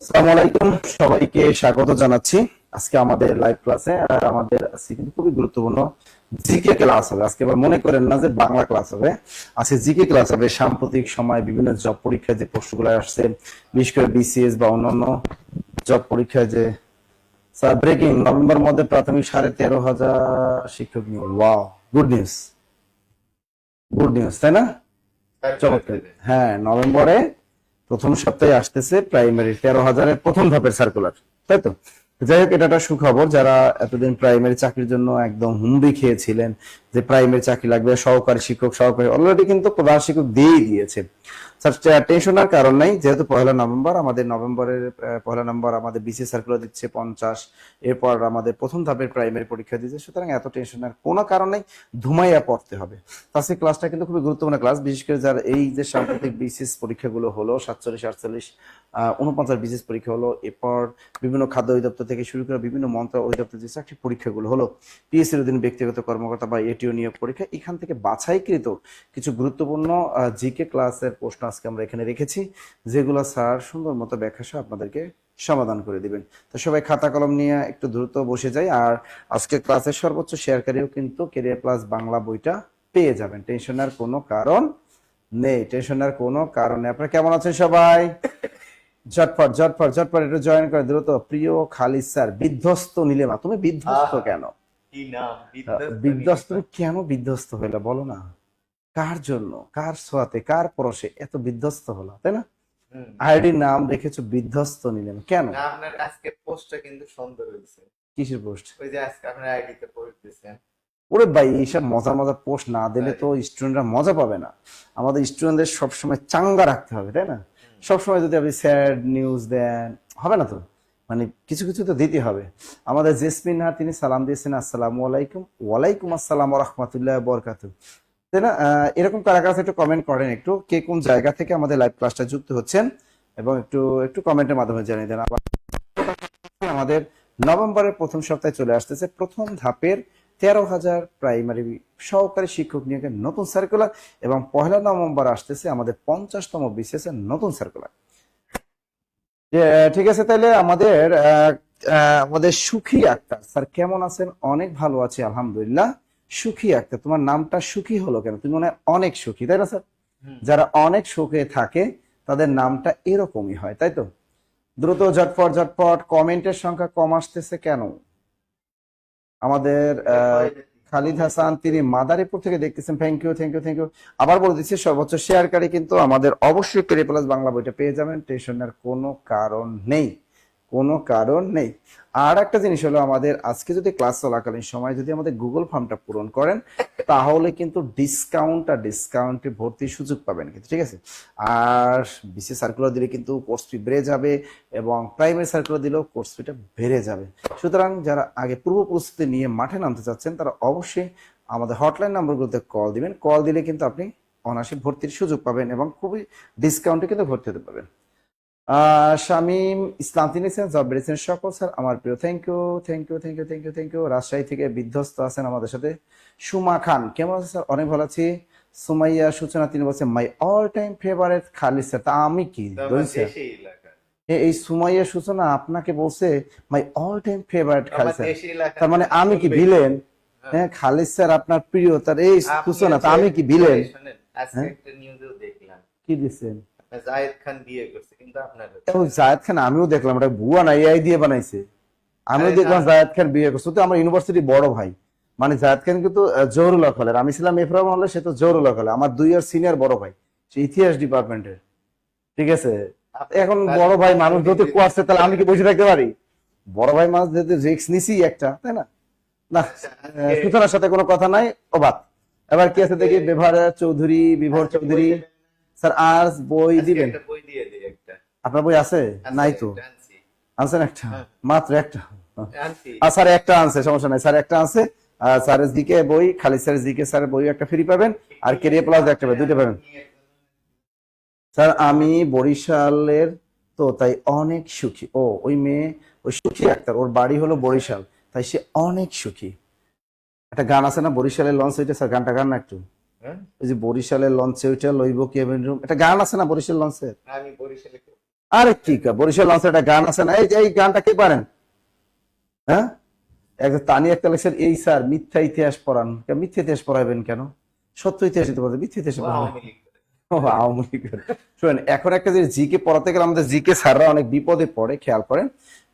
আসসালামু আলাইকুম, সবাইকে স্বাগত জানাচ্ছি আজকে আমাদের লাইভ ক্লাসে। আর আমাদের আজকে কিন্তু খুবই গুরুত্বপূর্ণ জিকে ক্লাস হবে। আজকে আবার মনে করেন না যে বাংলা ক্লাস হবে, আজকে জিকে ক্লাস হবে। সাম্প্রতিক সময় বিভিন্ন জব পরীক্ষায় যে প্রশ্নগুলো আসছে, বিশেষ করে বিসিএস বা অন্যান্য জব পরীক্ষায় যে স্যার ব্রেকিং নভেম্বর মধ্যে প্রাথমিক 13,500 শিক্ষক নিয়োগ। Wow, good news, good news, তাই না? চমৎকার। হ্যাঁ, নভেম্বরে প্রথম সপ্তাহে আসতেছে প্রাইমারি 13,000-এর প্রথম ধাপের সার্কুলার, তাই তো? যাই হোক, এটা একটা সুখবর। যারা এতদিন প্রাইমারি চাকরির জন্য একদম হুমড়ি খেয়েছিলেন যে প্রাইমারি চাকরি লাগবে, সহকারী শিক্ষক, সহকারী অলরেডি কিন্তু প্রধান শিক্ষক দিয়েই দিয়েছে। স্যার টেনশনের কারণ নাই, যেহেতু পহেলা নভেম্বর আমাদের নভেম্বরের পহেলা নম্বর আমাদের বিসিএস সার্কুলার দিচ্ছে 50, এরপর আমাদের প্রথম ধাপের প্রাইমারি পরীক্ষা দিচ্ছে। সুতরাং এত টেনশনের কোনো কারণ নেই, ধুমাইয়া পড়তে হবে। আজকে ক্লাসটা কিন্তু খুবই গুরুত্বপূর্ণ ক্লাস, বিশেষ করে যারা এই যে সাম্প্রতিক বিসিএস পরীক্ষাগুলো হলো 47, 48, 49 বিসিএস পরীক্ষা হলো, এরপর বিভিন্ন খাদ্য অধিদপ্তর থেকে শুরু করে বিভিন্ন মন্ত্রণালয় অধিদপ্তর যে চাকরি পরীক্ষাগুলো হলো, পিএসসির অধীন ব্যক্তিগত কর্মকর্তা বা এটিও নিয়োগ পরীক্ষা, এখান থেকে বাছাইকৃত কিছু গুরুত্বপূর্ণ জিকে ক্লাসের প্রশ্ন আজকে আমরা এখানে রেখেছি, যেগুলো স্যার সুন্দর মতো ব্যাখ্যা সহ আপনাদেরকে সমাধান করে দিবেন। তো সবাই খাতা কলম নিয়ে একটু দ্রুত বসে যাই। আর আজকে ক্লাসের সর্বোচ্চ শেয়ারকারীও কিন্তু ক্যারিয়ার প্লাস বাংলা বইটা পেয়ে যাবেন। টেনশনের কোনো কারণ নেই, টেনশনের কোনো কারণ নেই। আপনারা কেমন আছেন সবাই? ঝটপট ঝটপট ঝটপট একটু জয়েন করে দ্রুত। প্রিয় খালিদ স্যার, বিধ্বস্ত নীলিমা, তুমি বিধ্বস্ত কেন? কি নাম বিধ্বস্ত, তুমি কেন বিধ্বস্ত হইলা বলো না? কার জন্য, কার ছোঁয়াতে, কার পরশে এত বিধ্বস্ত হলো, তাই না? আইডি নাম রেখেছো বিধ্বস্ত নীলিমা, কেন? না, আপনার আজকে পোস্টটা কিন্তু সুন্দর হয়েছে। কিসের পোস্ট? ওই যে আজকে আপনার আইডিতে পোস্ট দিয়েছেন। ওরে ভাই, এইসব মজার মজার পোস্ট না দিলে তো স্টুডেন্টরা মজা পাবে না। আমাদের স্টুডেন্টদের সবসময় চাঙ্গা রাখতে হবে, তাই না? সবসময় যদি আপনি স্যাড নিউজ দেন হবে না তো, মানে কিছু কিছু তো দিতে হবে। আমাদের জেসমিন হা তিনি সালাম দিয়েছেন, আসসালামু আলাইকুম। ওয়ালাইকুম আসসালাম ওয়া রাহমাতুল্লাহি ওয়া বারাকাতুহু। তাই না? এরকম কারা কাছে একটু কমেন্ট করেন, একটু কে কোন জায়গা থেকে আমাদের লাইভ ক্লাসটা যুক্ত হচ্ছেন, এবং একটু একটু কমেন্টের মাধ্যমে জানিয়ে দেন। আবার আমাদের নভেম্বরের প্রথম সপ্তাহে চলে আসতেছে প্রথম ধাপের 13,000 প্রাইমারি সহকারী শিক্ষক নিয়োগের নতুন সার্কুলার, এবং পহেলা নভেম্বর আসতেছে আমাদের 50তম বিসিএস এর নতুন সার্কুলার। ঠিক আছে, তাহলে আমাদের আমাদের সুখী আক্তার স্যার কেমন আছেন? অনেক ভালো আছি আলহামদুলিল্লাহ। সুখী আক্তার, তোমার নামটা সুখী হলো কেন? তুমি মনে হয় অনেক সুখী, তাই না স্যার? যারা অনেক সুখে থাকে তাদের নামটা এরকমই হয়, তাই তো? দ্রুত ঝটপট ঝটপট, কমেন্টের সংখ্যা কম আসতেছে কেন? আমাদের খালিদ হাসান তিনি মাদারীপুর থেকে দেখতেছেন, thank you thank you thank you. আবার বলে দিচ্ছি, সর্বোচ্চ শেয়ারকারী কিন্তু আমাদের অবশ্যই ক্যারিয়ার প্লাস বাংলা বইটা পেয়ে যাবেন। টেনশনের কোনো কারণ নেই, কোনো কারণ নেই। আর একটা জিনিস হলো, আমাদের আজকে যদি ক্লাস চলাকালীন সময় যদি আমাদের গুগল ফর্মটা পূরণ করেন, তাহলে কিন্তু ডিসকাউন্টে ভর্তির সুযোগ পাবেন কিন্তু, ঠিক আছে? আর বিসিএস সার্কুলার দিলে কিন্তু কোর্স ফি বেড়ে যাবে, এবং প্রাইমারি সার্কুলার দিলেও কোর্স ফিটা বেড়ে যাবে। সুতরাং যারা আগে পূর্ব প্রস্তুতি নিয়ে মাঠে নামতে চাচ্ছেন, তারা অবশ্যই আমাদের হটলাইন নাম্বারগুলোতে কল দিবেন। কল দিলে কিন্তু আপনি অনায়াসে ভর্তির সুযোগ পাবেন, এবং খুবই ডিসকাউন্টে কিন্তু ভর্তি হতে পারবেন। শামীম ইসলাম তিনি জব বেড়েছেন সকল স্যার আমার প্রিয়, thank you thank you thank you thank you thank you. Rajshahi থেকে বিধ্বস্ত আছেন আমাদের সাথে। সুমা খান কেমন আছে স্যার? অনেক ভালো আছি। সুমাইয়া সূচনা তিনি বলছেন my all time favourite Khalid sir. তা আমি কি বলছি? এই সুমাইয়া সূচনা আপনাকে বলছে my all time favourite Khalid sir, তার মানে আমি কি ভিলেন? হ্যাঁ, খালিদ স্যার আপনার প্রিয়, তার এই সূচনা, তা আমি কি ভিলেন? আজকে একটা নিউজেও দেখলাম কি দিচ্ছেন? জায়েদ খান বিয়ে করছে, কিন্তু আপনার জায়েদ খান আমিও দেখলাম, এটা ভুয়া না, এআই দিয়ে বানাইছে। আমিও দেখলাম জায়েদ খান বিয়ে করছে। তো আমার ইউনিভার্সিটি বড় ভাই, মানে জায়েদ খান কিন্তু জহুরুল হক হলের, আমি ছিলাম এফরাম হলে, সে তো জহুরুল হক হলে, আমার 2 ইয়ার সিনিয়র বড় ভাই, সে ইতিহাস ডিপার্টমেন্টের, ঠিক আছে? এখন বড় ভাই মানুষ যদি কোয়ারছে, তাহলে আমি কি বসে থাকতে পারি? বড় ভাই মানুষ যদি রিস্ক নিছি একটা, তাই না? না, সূচনার সাথে কোনো কথা নাই, অবাক। এবার কি আছে দেখি, বিভর চৌধুরী স্যার আজ বই দিবেন? আপনার বই আছে? নাই তো। আনছেন একটা? মাত্র একটা? স্যার একটা আনছে, সমস্যা নাই, স্যার একটা আনছে। স্যারের দিকে বই, খালিদ স্যারের দিকে স্যারের বই একটা ফ্রি পাবেন, আর ক্যারিয়ার প্লাস একটা পাবেন, দুইটা পাবেন। স্যার আমি বরিশালের, তো তাই অনেক সুখী। ও ওই মেয়ে, ওই সুখী আক্তার, ওর বাড়ি হলো বরিশাল, তাই সে অনেক সুখী। একটা গান আছে না বরিশালের লঞ্চ, ওইটা স্যার গানটা গান না একটু। ওই যে বরিশালের লঞ্চে ওইটা লইব কেবিন রুম, একটা গান আছে না বরিশাল লঞ্চের? আমি বরিশালে আরে কি বরিশাল লঞ্চের একটা গান আছে না, এই গানটা কে পারেন? হ্যাঁ, তানিয়া কালেকশন, এই স্যার মিথ্যা ইতিহাস পড়ান, মিথ্যা ইতিহাস পড়াবেন কেন? সত্য ইতিহাস দিতে পারবে, মিথ্যা ইতিহাস ও পড়াবেন? আওয়ামী লীগ করে। ও আওয়ামী লীগের। শোনেন, এখন একটা যে জিকে পড়াতে গেলে আমাদের জিকে স্যাররা অনেক বিপদে পড়ে, খেয়াল করেন।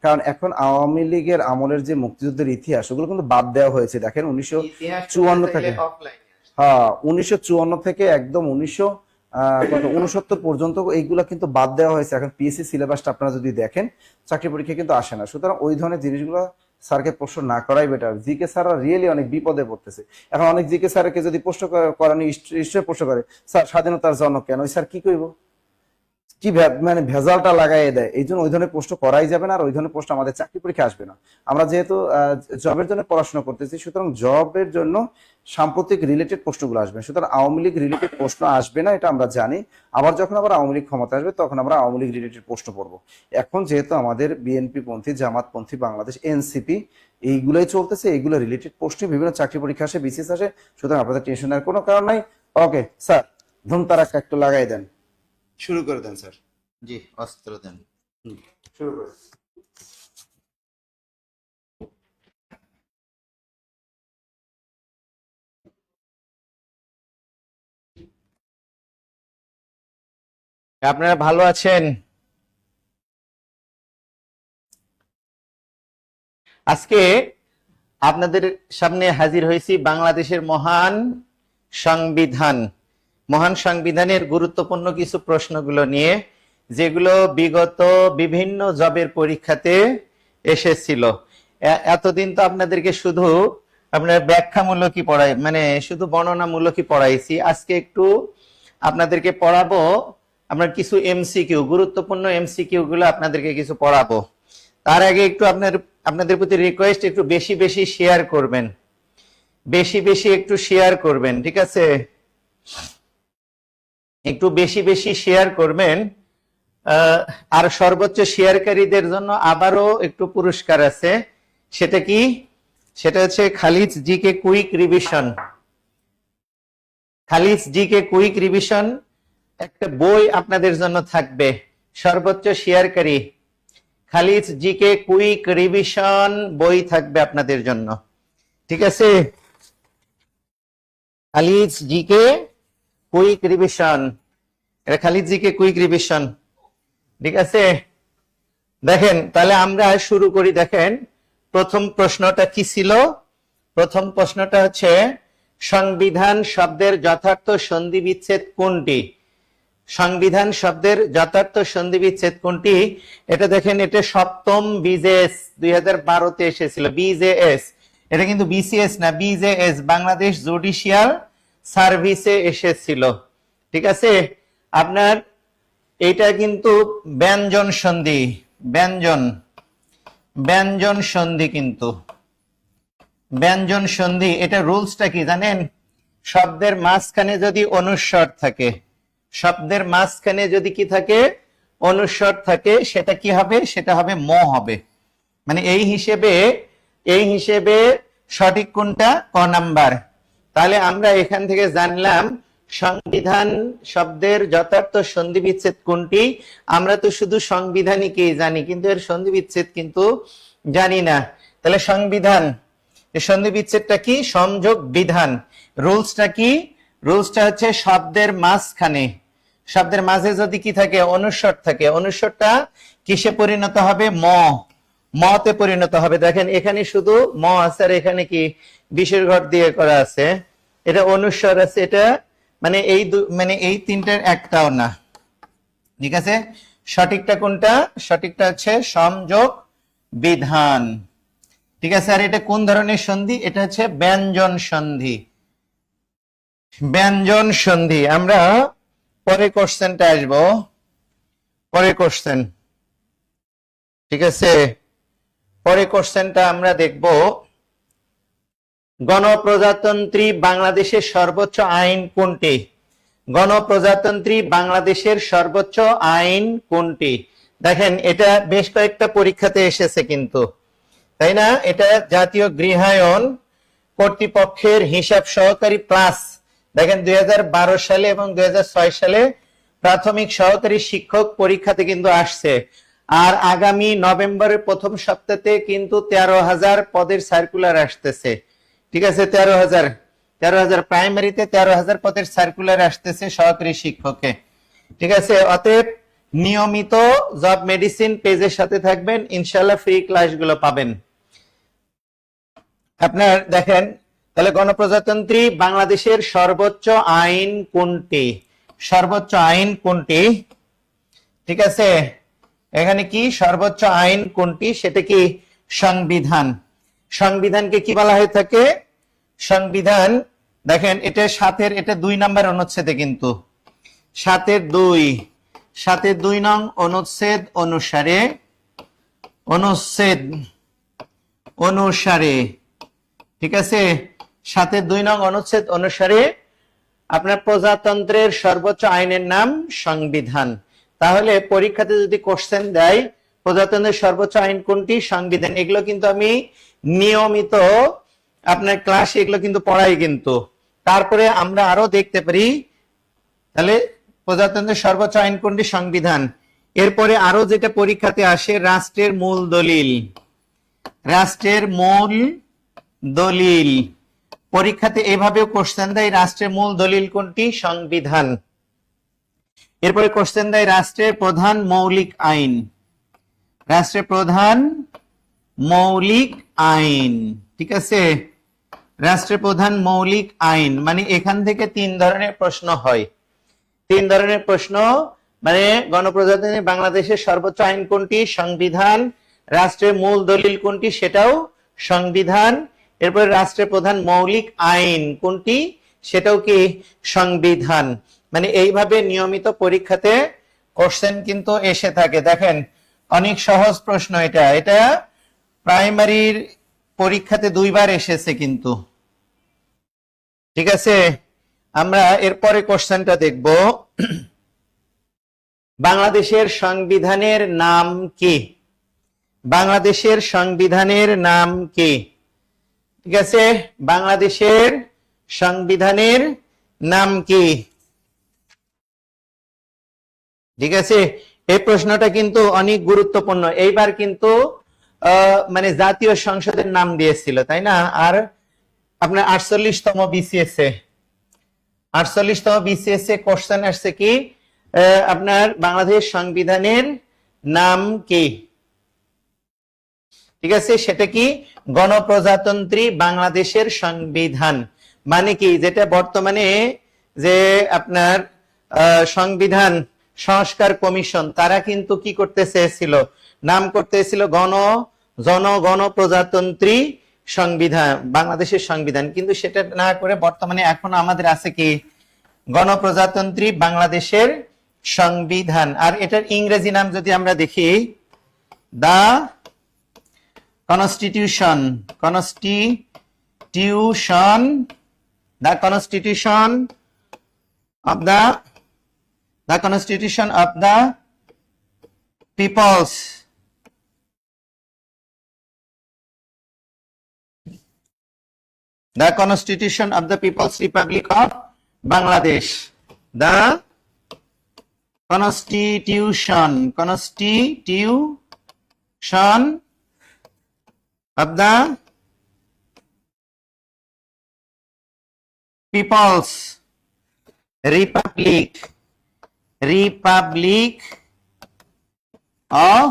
কারণ এখন আওয়ামী লীগের আমলের যে মুক্তিযুদ্ধের ইতিহাস, ওগুলো কিন্তু বাদ দেওয়া হয়েছে। দেখেন ইতিহাস 1954 পড়তে থেকে, চাইলে অফলাইনে হ্যাঁ 1954 থেকে একদম 1969 পর্যন্ত এইগুলা কিন্তু বাদ দেওয়া হয়েছে। এখন পিএসসি সিলেবাসটা আপনারা যদি দেখেন, চাকরি পরীক্ষা কিন্তু আসে না। সুতরাং ওই ধরনের জিনিসগুলো স্যারকে প্রশ্ন না করাই বেটার। জিকে স্যাররা রিয়েলি অনেক বিপদে পড়তেছে। এখন অনেক জিকে স্যারকে যদি প্রশ্ন করানি হিস্ট্রি প্রশ্ন করে, স্যার স্বাধীনতার জনক কেন, ওই স্যার কি কইব? কি মানে ভেজালটা লাগাই দেয়। এই জন্য ওই ধরনের প্রশ্ন করাই যাবে না, আর ওই ধরনের প্রশ্ন আমাদের চাকরি পরীক্ষা আসবে না। আমরা যেহেতু জবের জন্য পড়াশোনা করতেছি, সুতরাং জবের জন্য সাম্প্রতিক রিলেটেড প্রশ্নগুলো আসবে। সুতরাং আওয়ামী লীগ রিলেটেড প্রশ্ন আসবে না, এটা আমরা জানি। আবার যখন আবার আওয়ামী লীগ ক্ষমতা আসবে, তখন আমরা আওয়ামী লীগ রিলেটেড প্রশ্ন পড়বো। এখন যেহেতু আমাদের বিএনপি পন্থী, জামাতপন্থী বাংলাদেশ, এনসিপি এইগুলোই চলতেছে, এইগুলো রিলেটেড প্রশ্ন বিভিন্ন চাকরি পরীক্ষা আসে, বিসিএস আসে। সুতরাং আপনাদের টেনশন নেওয়ার কোনো কারণ নাই। ওকে স্যার, ধুমতারাক্কা একটু লাগাই দেন, শুরু করে দেন স্যার। জি, অস্ত্র দেন। শুরু করে। আপনারা ভালো আছেন? আজকে আপনাদের সামনে হাজির হয়েছি বাংলাদেশের মহান সংবিধানের গুরুত্বপূর্ণ কিছু প্রশ্নগুলো নিয়ে, যেগুলো বিগত বিভিন্ন জবের পরীক্ষাতে এসেছিল। এতদিন তো আপনাদেরকে শুধু আপনার ব্যাখ্যামূলকই পড়াই, মানে শুধু বর্ণনামূলকই পড়াইছি। আজকে একটু আপনাদেরকে পড়াবো আপনার কিছু এমসিকিউ, গুরুত্বপূর্ণ এমসিকিউ গুলো আপনাদেরকে কিছু পড়াবো। তার আগে একটু আপনাদের প্রতি রিকোয়েস্ট, একটু বেশি বেশি শেয়ার করবেন, বেশি বেশি একটু শেয়ার করবেন, ঠিক আছে? একটু বেশি বেশি শেয়ার করবেন। আর সর্বোচ্চ শেয়ারকারীদের জন্য আবারও একটু পুরস্কার আছে। সেটা কি? সেটা হচ্ছে Khaleej GK quick revision. Khaleej GK quick revision একটা বই আপনাদের জন্য থাকবে। সর্বোচ্চ শেয়ারকারী খালিজ জিকে কুইক রিভিশন বই থাকবে আপনাদের জন্য, ঠিক আছে? খালিজ জিকে কুইক রিভিশন, এটা খালিদ জিকে কুইক রিভিশন, ঠিক আছে? দেখেন, তাহলে আমরা শুরু করি। দেখেন, প্রথম প্রশ্নটা কি ছিল? প্রথম প্রশ্নটা হচ্ছে, সংবিধান শব্দের যথার্থ সন্ধি বিচ্ছেদ কোনটি? সংবিধান শব্দের যথার্থ সন্ধি বিচ্ছেদ কোনটি? এটা দেখেন, এটা সপ্তম বিজেএস 2012-তে এসেছিল। বিজেএস, এটা কিন্তু বিসিএস না, বিজেএস বাংলাদেশ জুডিশিয়াল সার্ভিসে এসেছিল, ঠিক আছে? আপনার এটা কিন্তু ব্যঞ্জন সন্ধি, ব্যঞ্জন সন্ধি, কিন্তু ব্যঞ্জন সন্ধি। এটা রুলসটা কি জানেন? শব্দের মাঝখানে যদি অনুস্বর থাকে, শব্দের মাঝখানে যদি কি থাকে, অনুস্বর থাকে, সেটা কি হবে? সেটা হবে ম হবে। মানে এই হিসেবে সঠিক কোনটা? ক নাম্বার। তাহলে আমরা এখান থেকে জানলাম সংবিধান শব্দের যথার্থ সন্ধি বিচ্ছেদ কোনটি। আমরা তো শুধু সংবিধানিকেই জানি, কিন্তু এর সন্ধি বিচ্ছেদ কিন্তু জানি না। তাহলে সংবিধান, এর সন্ধি বিচ্ছেদটা কি? সংযোগ বিধান। রুলসটা কি? রুলসটা হচ্ছে শব্দের মাঝখানে, শব্দের মাঝে যদি কি থাকে? অনুস্বর থাকে, অনুস্বরটা কিসে পরিণত হবে? মতে পরিণত হবে। দেখেন, এখানে শুধু ম আছে, আর এখানে কি বিশের ঘর দিয়ে করা আছে, এটা অনুস্বর আছে। এটা মানে এই তিনটার একটাও না, ঠিক আছে? সঠিকটা কোনটা? সঠিকটা হচ্ছে সংযোগ বিধান, ঠিক আছে? আর এটা কোন ধরনের সন্ধি? এটা হচ্ছে ব্যঞ্জন সন্ধি, ব্যঞ্জন সন্ধি। আমরা পরে কোশ্চেনটা আসবো, পরে কোশ্চেন, ঠিক আছে? পরে কোশ্চেনটা আমরা দেখব, গণপ্রজাতন্ত্রী বাংলাদেশের সর্বোচ্চ আইন কোনটি? গণপ্রজাতন্ত্রী বাংলাদেশের সর্বোচ্চ আইন কোনটি? দেখেন, এটা বেশ কয়েকটা পরীক্ষাতে এসেছে কিন্তু, তাই না? এটা জাতীয় গৃহায়ন কর্তৃপক্ষের হিসাব সহকারী প্লাস, দেখেন 2012 সালে এবং 2006 সালে প্রাথমিক সহকারী শিক্ষক পরীক্ষাতে কিন্তু আসছে। আর আগামী নভেম্বরের প্রথম সপ্তাহে কিন্তু 13,000 পদের সার্কুলার আসতেছে। ঠিক আছে, 13,000 প্রাইমারিতে 13,000 পদের সার্কুলার আসতেছে সহকারী শিক্ষকে। ঠিক আছে, অতএব নিয়মিত জব মেডিসিন পেজের সাথে থাকবেন, ইনশাল্লাহ ফ্রি ক্লাসগুলো পাবেন। আপনার দেখেন তাহলে গণপ্রজাতন্ত্রী বাংলাদেশের সর্বোচ্চ আইন কোনটি? সর্বোচ্চ আইন কোনটি? ঠিক আছে, এখানে কি সর্বোচ্চ আইন কোনটি? সেটা কি সংবিধান। সংবিধানকে কি বলা হয়ে থাকে? সংবিধান দেখেন এটা 7-এর এটা 2 নাম্বার অনুচ্ছেদে কিন্তু 7-এর 2 নং অনুচ্ছেদ অনুসারে ঠিক আছে, 7-এর 2 নং অনুচ্ছেদ অনুসারে আপনার প্রজাতন্ত্রের সর্বোচ্চ আইনের নাম সংবিধান। তাহলে পরীক্ষাতে যদি কোশ্চেন দেয় প্রজাতন্ত্রের সর্বোচ্চ আইন কোনটি? সংবিধান। এগুলো কিন্তু আমি নিয়মিত আপনার ক্লাস এগুলো কিন্তু পড়াই কিন্তু। তারপরে আমরা আরো দেখতে পারি তাহলে প্রজাতন্ত্রের সর্বোচ্চ আইন কোনটি? সংবিধান। এরপরে আরো যেটা পরীক্ষাতে আসে রাষ্ট্রের মূল দলিল। রাষ্ট্রের মূল দলিল পরীক্ষাতে এভাবেও কোশ্চেন দেয়, রাষ্ট্রের মূল দলিল কোনটি? সংবিধান। এরপরে কোশ্চেন দেয় রাষ্ট্রের প্রধান মৌলিক আইন। রাষ্ট্রের প্রধান মৌলিক আইন। ঠিক আছে, রাষ্ট্রের প্রধান মৌলিক আইন মানে এখান থেকে 3 ধরনের প্রশ্ন হয়। 3 ধরনের প্রশ্ন মানে গণপ্রজাতন্ত্রী বাংলাদেশের সর্বোচ্চ আইন কোনটি? সংবিধান। রাষ্ট্রের মূল দলিল কোনটি? সেটাও সংবিধান। এরপরে রাষ্ট্রের প্রধান মৌলিক আইন কোনটি? সেটাও কি সংবিধান। মানে এইভাবে নিয়মিত পরীক্ষাতে কোশ্চেন কিন্তু এসে থাকে। দেখেন অনেক সহজ প্রশ্ন এটা। এটা প্রাইমারির পরীক্ষাতে 2 বার এসেছে কিন্তু। ঠিক আছে, আমরা এরপরে কোশ্চেনটা দেখব। বাংলাদেশের সংবিধানের নাম কি? বাংলাদেশের সংবিধানের নাম কি? ঠিক আছে, বাংলাদেশের সংবিধানের নাম কি? ঠিক আছে, এই প্রশ্নটা কিন্তু অনেক গুরুত্বপূর্ণ। এইবার কিন্তু মানে জাতীয় সংসদের নাম দিয়েছিল, তাই না? আর আপনার 48তম বিসিএস এ কোশ্চেন আসছে কি আপনার বাংলাদেশ সংবিধানের নাম কি? ঠিক আছে, সেটা কি? গণপ্রজাতন্ত্রী বাংলাদেশের সংবিধান। মানে কি? যেটা বর্তমানে যে আপনার সংবিধান সংস্কার কমিশন তারা কিন্তু কি করতে চেয়েছিল? নাম করতে চেয়েছিল গণপ্রজাতন্ত্রী সংবিধান, বাংলাদেশের সংবিধান। কিন্তু সেটা না করে বর্তমানে এখন আমাদের আছে কি গণপ্রজাতন্ত্রী বাংলাদেশের সংবিধান। আর এটার ইংরেজি নাম যদি আমরা দেখি the constitution of the people's The Constitution of the People's Republic of Bangladesh. The Constitution of the People's Republic of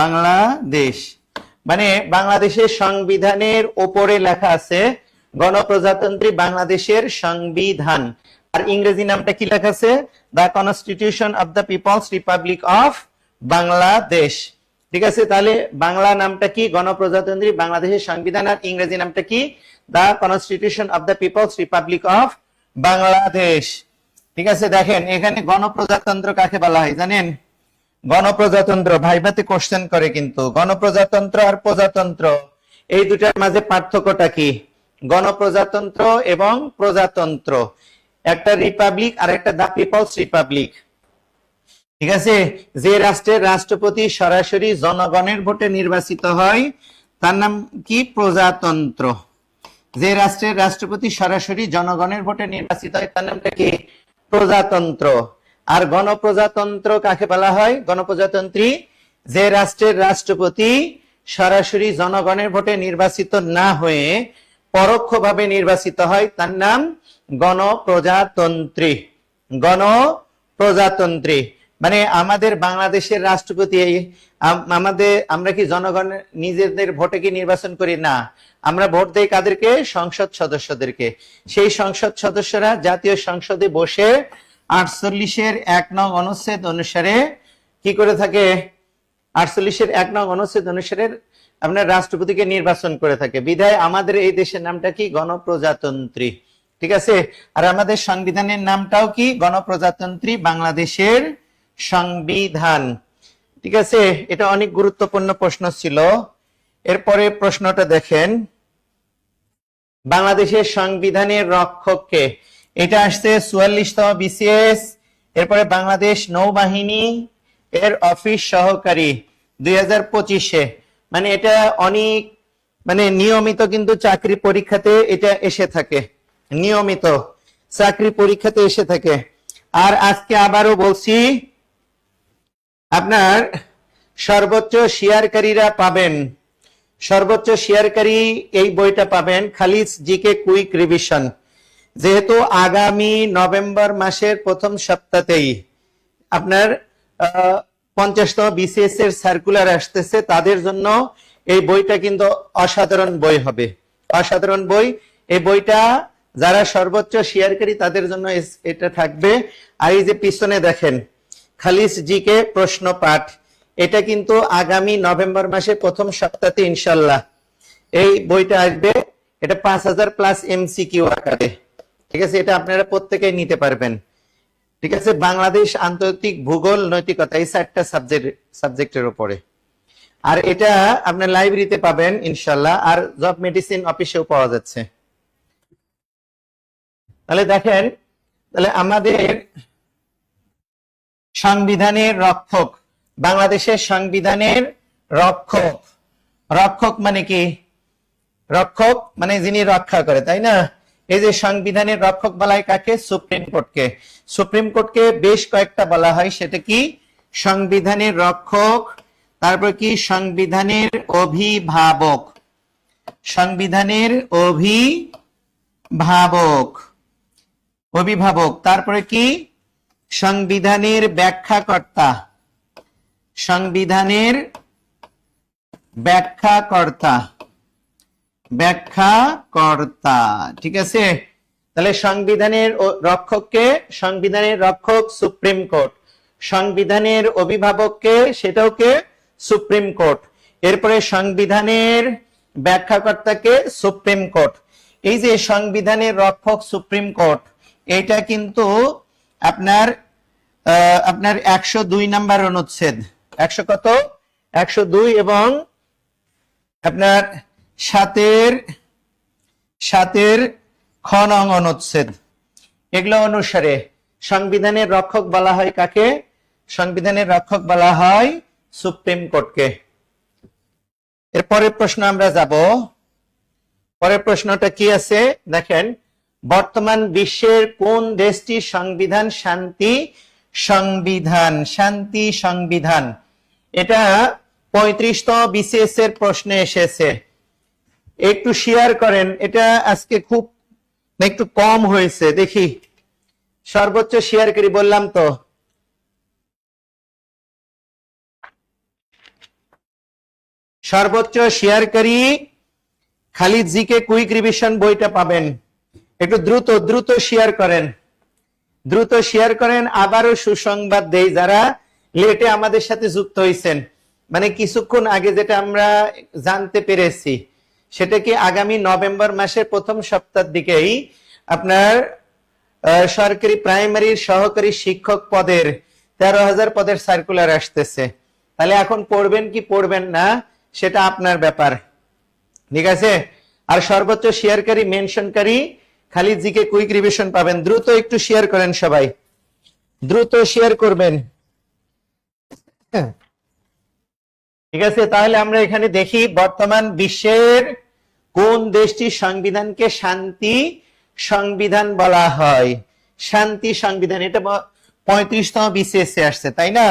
Bangladesh মানে বাংলাদেশের সংবিধানের উপরে লেখা আছে গণপ্রজাতন্ত্রী বাংলাদেশের সংবিধান। আর ইংরেজি নামটা কি লেখা আছে? The constitution of the people's republic of Bangladesh. ঠিক আছে, তাহলে বাংলা নামটা কি? গণপ্রজাতন্ত্রী বাংলাদেশের সংবিধান। আর ইংরেজি নামটা কি? The constitution of the people's republic of Bangladesh. ঠিক আছে, দেখেন এখানে গণপ্রজাতন্ত্র কাকে বলা হয় জানেন? গণপ্রজাতন্ত্র ভাইভাতে কোশ্চেন করে কিন্তু গণপ্রজাতন্ত্র আর প্রজাতন্ত্র এই দুটার মাঝে পার্থক্যটা কি? গণপ্রজাতন্ত্র এবং প্রজাতন্ত্র, একটা রিপাবলিক আর একটা দা পিপলস রিপাবলিক। ঠিক আছে, যে রাষ্ট্রের রাষ্ট্রপতি সরাসরি জনগণের ভোটে নির্বাচিত হয় তার নাম কি? প্রজাতন্ত্র। যে রাষ্ট্রের রাষ্ট্রপতি সরাসরি জনগণের ভোটে নির্বাচিত হয় তার নামটা কি? প্রজাতন্ত্র। আর গণপ্রজাতন্ত্র কাকে বলা হয়? গণপ্রজাতন্ত্রী যে রাষ্ট্রের রাষ্ট্রপতি সরাসরি জনগণের ভোটে নির্বাচিত না হয়ে পরোক্ষভাবে নির্বাচিত হয় তার নাম গণপ্রজাতন্ত্রী। গণপ্রজাতন্ত্রী মানে আমাদের বাংলাদেশের রাষ্ট্রপতি আমরা কি জনগণ নিজেদের ভোটে কি নির্বাচন করি? না, আমরা ভোট দেই কাদেরকে? সংসদ সদস্যদেরকে। সেই সংসদ সদস্যরা জাতীয় সংসদে বসে 48-এর 1 নং অনুচ্ছেদ অনুসারে কি করে থাকে? 48-এর 1 নং অনুচ্ছেদ অনুসারে আপনার রাষ্ট্রপতিকে নির্বাচন করে থাকে। বিধায় আমাদের এই দেশের নামটা কি? গণপ্রজাতন্ত্রী। ঠিক আছে। আর আমাদের সংবিধানের নামটাও কি? গণপ্রজাতন্ত্রী বাংলাদেশের সংবিধান। ঠিক আছে, এটা অনেক গুরুত্বপূর্ণ প্রশ্ন ছিল। এরপরে প্রশ্নটা দেখেন, বাংলাদেশের সংবিধানের রক্ষক কে? এটা আসছে 44তম বিসিএস। এরপরে বাংলাদেশ নৌবাহিনী এর অফিস সহকারী 2025-এ। মানে এটা অনেক নিয়মিত কিন্তু চাকরি পরীক্ষাতে এটা এসে থাকে, নিয়মিত চাকরি পরীক্ষাতে এসে থাকে। আর আজকে আবারও বলছি, আপনার সর্বোচ্চ শেয়ারকারীরা পাবেন, সর্বোচ্চ শেয়ারকারী এই বইটা পাবেন, খালিদ জিকে কুইক রিভিশন। যেহেতু আগামী নভেম্বর মাসের প্রথম সপ্তাহতেই আপনার 50তম বিসিএস এর সার্কুলার আসতেছে, তাদের জন্য এই বইটা কিন্তু অসাধারণ বই হবে, অসাধারণ বই। এই বইটা যারা সর্বোচ্চ শেয়ারকারী তাদের জন্য এটা থাকবে। আর এই যে পিছনে দেখেন খালিদ জিকে প্রশ্ন পাঠ, এটা কিন্তু আগামী নভেম্বর মাসের প্রথম সপ্তাহে ইনশাল্লাহ এই বইটা আসবে। এটা 5000+ এমসিকিউ আকারে। ঠিক আছে, এটা আপনারা প্রত্যেকেই নিতে পারবেন। ঠিক আছে, বাংলাদেশ, আন্তর্জাতিক, ভূগোল, নৈতিকতা, এই 4টা সাবজেক্টের উপরে। আর এটা আপনার লাইব্রেরিতে পাবেন ইনশাল্লাহ, আর জব মেডিসিন অফিসেও পাওয়া যাচ্ছে। তাহলে দেখেন, তাহলে আমাদের সংবিধানের রক্ষক, বাংলাদেশের সংবিধানের রক্ষক, রক্ষক মানে কি? রক্ষক মানে যিনি রক্ষা করে, তাই না? এই যে সংবিধানের রক্ষক বলা হয় কাকে? সুপ্রিম কোর্টকে। সুপ্রিম কোর্টকে বেশ কয়েকটা বলা হয়, সেটা কি? সংবিধানের রক্ষক, তারপর কি? সংবিধানের অভিভাবক, সংবিধানের অভিভাবক, অভিভাবক। তারপরে কি? সংবিধানের ব্যাখ্যাকর্তা, সংবিধানের ব্যাখ্যাকর্তা, ব্যাখ্যাকর্তা। ঠিক আছে, তাহলে সংবিধানের রক্ষককে, সংবিধানের রক্ষক সুপ্রিম কোর্ট, সংবিধানের অভিভাবককে, সেটাও কে? Supreme court. এরপরে সংবিধানের ব্যাখ্যাকর্তাকে সুপ্রিম কোর্ট। এই যে সংবিধানের রক্ষক সুপ্রিম কোর্ট, এটা কিন্তু আপনার 102 নাম্বার অনুচ্ছেদ, 100 কত? 102 এবং আপনার 7-এর খ নং অনুচ্ছেদ, এগুলো অনুসারে সংবিধানের রক্ষক বলা হয় কাকে? সংবিধানের রক্ষক বলা হয় সুপ্রিম কোর্টকে। এর পরের প্রশ্ন আমরা যাব। পরের প্রশ্নটা কি আছে দেখেন, বর্তমান বিশ্বের কোন দেশটির সংবিধান শান্তি সংবিধান? শান্তি সংবিধান। এটা 35তম বিসিএস এর প্রশ্নে এসেছে। একটু শেয়ার করেন, এটা আজকে খুব একটু কম হয়েছে, দেখি সর্বোচ্চ শেয়ারকারী বললাম তো। সর্বোচ্চ শেয়ারকারী খালিদ জিকে কুইক রিভিশন বইটা পাবেন। একটু দ্রুত দ্রুত শেয়ার করেন, দ্রুত শেয়ার করেন। আবারও সুসংবাদ দেই, যারা লেটে আমাদের সাথে যুক্ত হয়েছেন, মানে কিছুক্ষণ আগে যেটা আমরা জানতে পেরেছি, সেটা কি আগামী নভেম্বর মাসের প্রথম সপ্তাহের দিকেই আপনার সরকারি প্রাইমারির সহকারী শিক্ষক পদের 13,000 পদের সার্কুলার আসতেছে। তাহলে এখন পড়বেন কি পড়বেন না সেটা আপনার ব্যাপার। ঠিক আছে, আর সর্বোচ্চ শেয়ারকারী, মেনশনকারী খালিদ জিকে কুইক রিভিশন পাবেন। দ্রুত একটু শেয়ার করেন, সবাই দ্রুত শেয়ার করবেন। ঠিক আছে, তাহলে আমরা এখানে দেখি বর্তমান বিশ্বের কোন দেশটির সংবিধানকে শান্তি সংবিধান বলা হয়? শান্তি সংবিধান, এটা 35তম BCS এ আসছে, তাই না?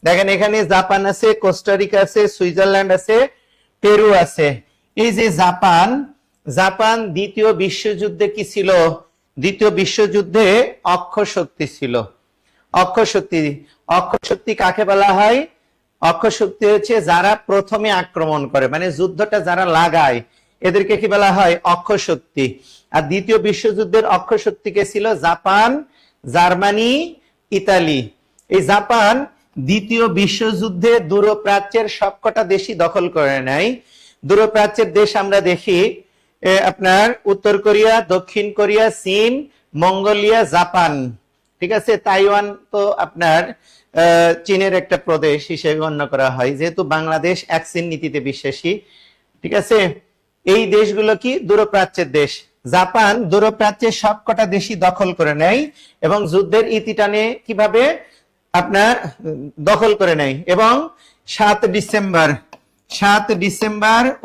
দেখেন এখানে জাপান আছে, কোস্টারিকা আছে, সুইজারল্যান্ড আছে, পেরু আছে। এই যে জাপান, জাপান দ্বিতীয় বিশ্বযুদ্ধে কি ছিল? দ্বিতীয় বিশ্বযুদ্ধে অক্ষর শক্তি ছিল। অক্ষর শক্তি, অক্ষর শক্তি কাকে বলা হয়? অক্ষর শক্তি হচ্ছে যারা প্রথমে আক্রমণ করে, মানে যুদ্ধটা যারা লাগায়, এদেরকে কি বলা হয়? অক্ষর শক্তি। আর দ্বিতীয় বিশ্বযুদ্ধের অক্ষর শক্তি কে ছিল? Japan, Germany, Italy. এই জাপান দ্বিতীয় বিশ্বযুদ্ধে দূরপ্রাচ্যের সবকটা দেশই দখল করে নেয়। দূরপ্রাচ্যের দেশ আমরা দেখি আপনার উত্তর কোরিয়া, দক্ষিণ কোরিয়া, চীন, মঙ্গোলিয়া, জাপান, ঠিক আছে? তাইওয়ান তো আপনার চীনের একটা প্রদেশ হিসেবে গণ্য করা হয়, যেহেতু বাংলাদেশ এক চীন নীতিতে বিশ্বাসী, ঠিক আছে? এই দেশগুলো কি দূরপ্রাচ্যের দেশ। জাপান দূরপ্রাচ্যের সবকটা দেশই দখল করে নেয় এবং যুদ্ধের ইতি টানে কিভাবে আপনার দখল করে নেয়। এবং 7 ডিসেম্বর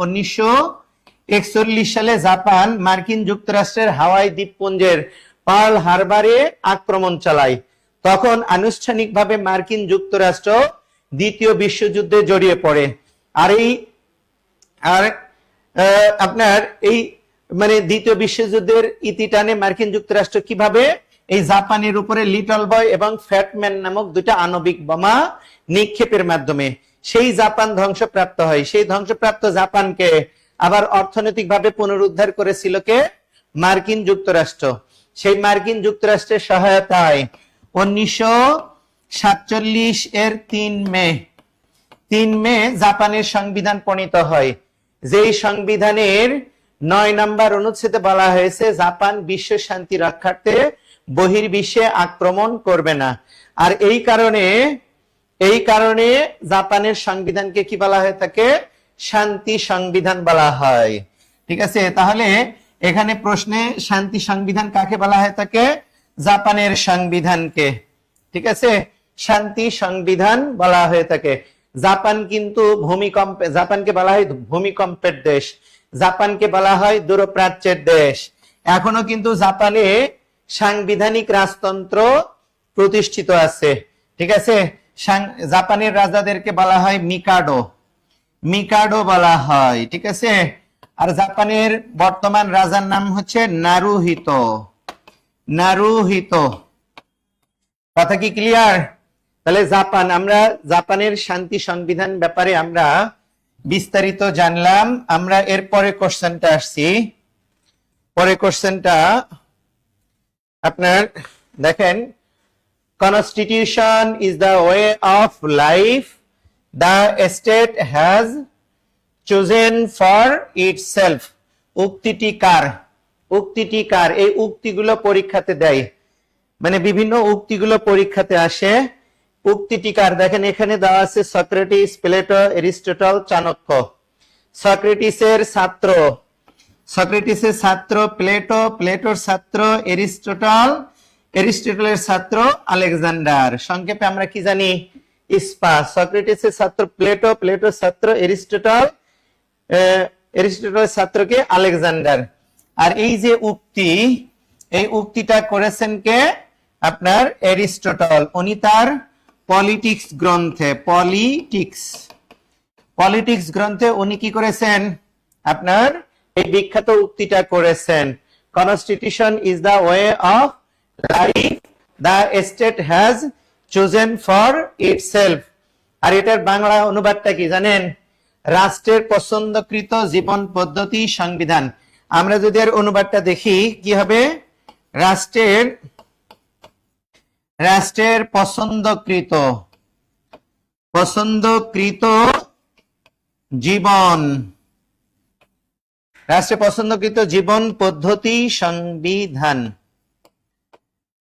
1941 সালে জাপান মার্কিন যুক্তরাষ্ট্রের হাওয়াই দ্বীপপুঞ্জের পার্ল হারবারে আক্রমণ চালায়। তখন আনুষ্ঠানিকভাবে মার্কিন যুক্তরাষ্ট্র দ্বিতীয় বিশ্বযুদ্ধে জড়িয়ে পড়ে। আপনার এই মানে দ্বিতীয় বিশ্বযুদ্ধের ইতি টানে মার্কিন যুক্তরাষ্ট্র কিভাবে এই জাপানের উপরে লিটল বয় এবং ফ্যাটম্যান নামক দুইটা আণবিক বোমা নিক্ষেপের মাধ্যমে সেই জাপান ধ্বংসপ্রাপ্ত হয়। সেই ধ্বংসপ্রাপ্ত জাপানকে আবার অর্থনৈতিকভাবে পুনরুদ্ধার করেছিল কে? মার্কিন যুক্তরাষ্ট্র। সেই মার্কিন যুক্তরাষ্ট্রের সহায়তায় 1947 এর 3 মে জাপানের সংবিধান প্রণীত হয়। যেই সংবিধানের 9 নম্বর অনুচ্ছেদে বলা হয়েছে জাপান বিশ্ব শান্তি রক্ষার্থে বহির্বিশ্বে আক্রমণ করবে না। আর এই কারণে জাপানের সংবিধানকে কি বলা হয় থাকে? শান্তি সংবিধান বলা হয়, ঠিক আছে? তাহলে এখানে প্রশ্নে শান্তি সংবিধান কাকে বলা হয় থাকে? জাপানের সংবিধানকে, ঠিক আছে? শান্তি সংবিধান বলা হয়ে থাকে। জাপান কিন্তু জাপানকে বলা হয় ভূমিকম্পের দেশ, জাপানকে বলা হয় দূরপ্রাচ্যের দেশ। এখনো কিন্তু জাপানে সাংবিধানিক রাজতন্ত্র প্রতিষ্ঠিত আছে, ঠিক আছে? জাপানের রাজাদেরকে বলা হয় মিকাডো বলা হয়, ঠিক আছে? আর জাপানের বর্তমান রাজার নাম হচ্ছে নারুহিতো। কথা কি ক্লিয়ার? তাহলে আমরা জাপানের শান্তি সংবিধান ব্যাপারে আমরা বিস্তারিত জানলাম। আমরা এরপরে কোশ্চেনটা আসছি। পরে কোশ্চেনটা আপনার দেখেন, constitution is the way of life the state has chosen for itself। উক্তিটি কার? এই উক্তিগুলো পরীক্ষাতে দেয়, মানে বিভিন্ন উক্তিগুলো পরীক্ষাতে আসে। উক্তিটি কার? দেখেন এখানে দেওয়া আছে সক্রেটিস, প্লেটো, এরিস্টটল, চাণক্য। সক্রেটিসের ছাত্র প্লেটো, প্লেটোর ছাত্র এরিস্টটলের ছাত্র আলেকজান্ডার। সংক্ষেপে আমরা কি জানি? স্পা। সক্রেটিসের ছাত্র প্লেটো, প্লেটোর ছাত্র এরিস্টটলের ছাত্রকে আলেকজান্ডার। আর এই যে এই উক্তিটা করেছেন কে? আপনার এরিস্টটল। উনি তার পলিটিক্স গ্রন্থে উনি কি করেছেন? আপনার এই বিখ্যাত উক্তিটা করেছেন, constitution is the way of life the state has chosen for itself. আর এটার বাংলা অনুবাদটা কি জানেন? রাষ্ট্রের পছন্দকৃত জীবন পদ্ধতি সংবিধান। আমরা যদি এর অনুবাদটা দেখি কি হবে? রাষ্ট্রের পছন্দকৃত জীবন পদ্ধতি সংবিধান,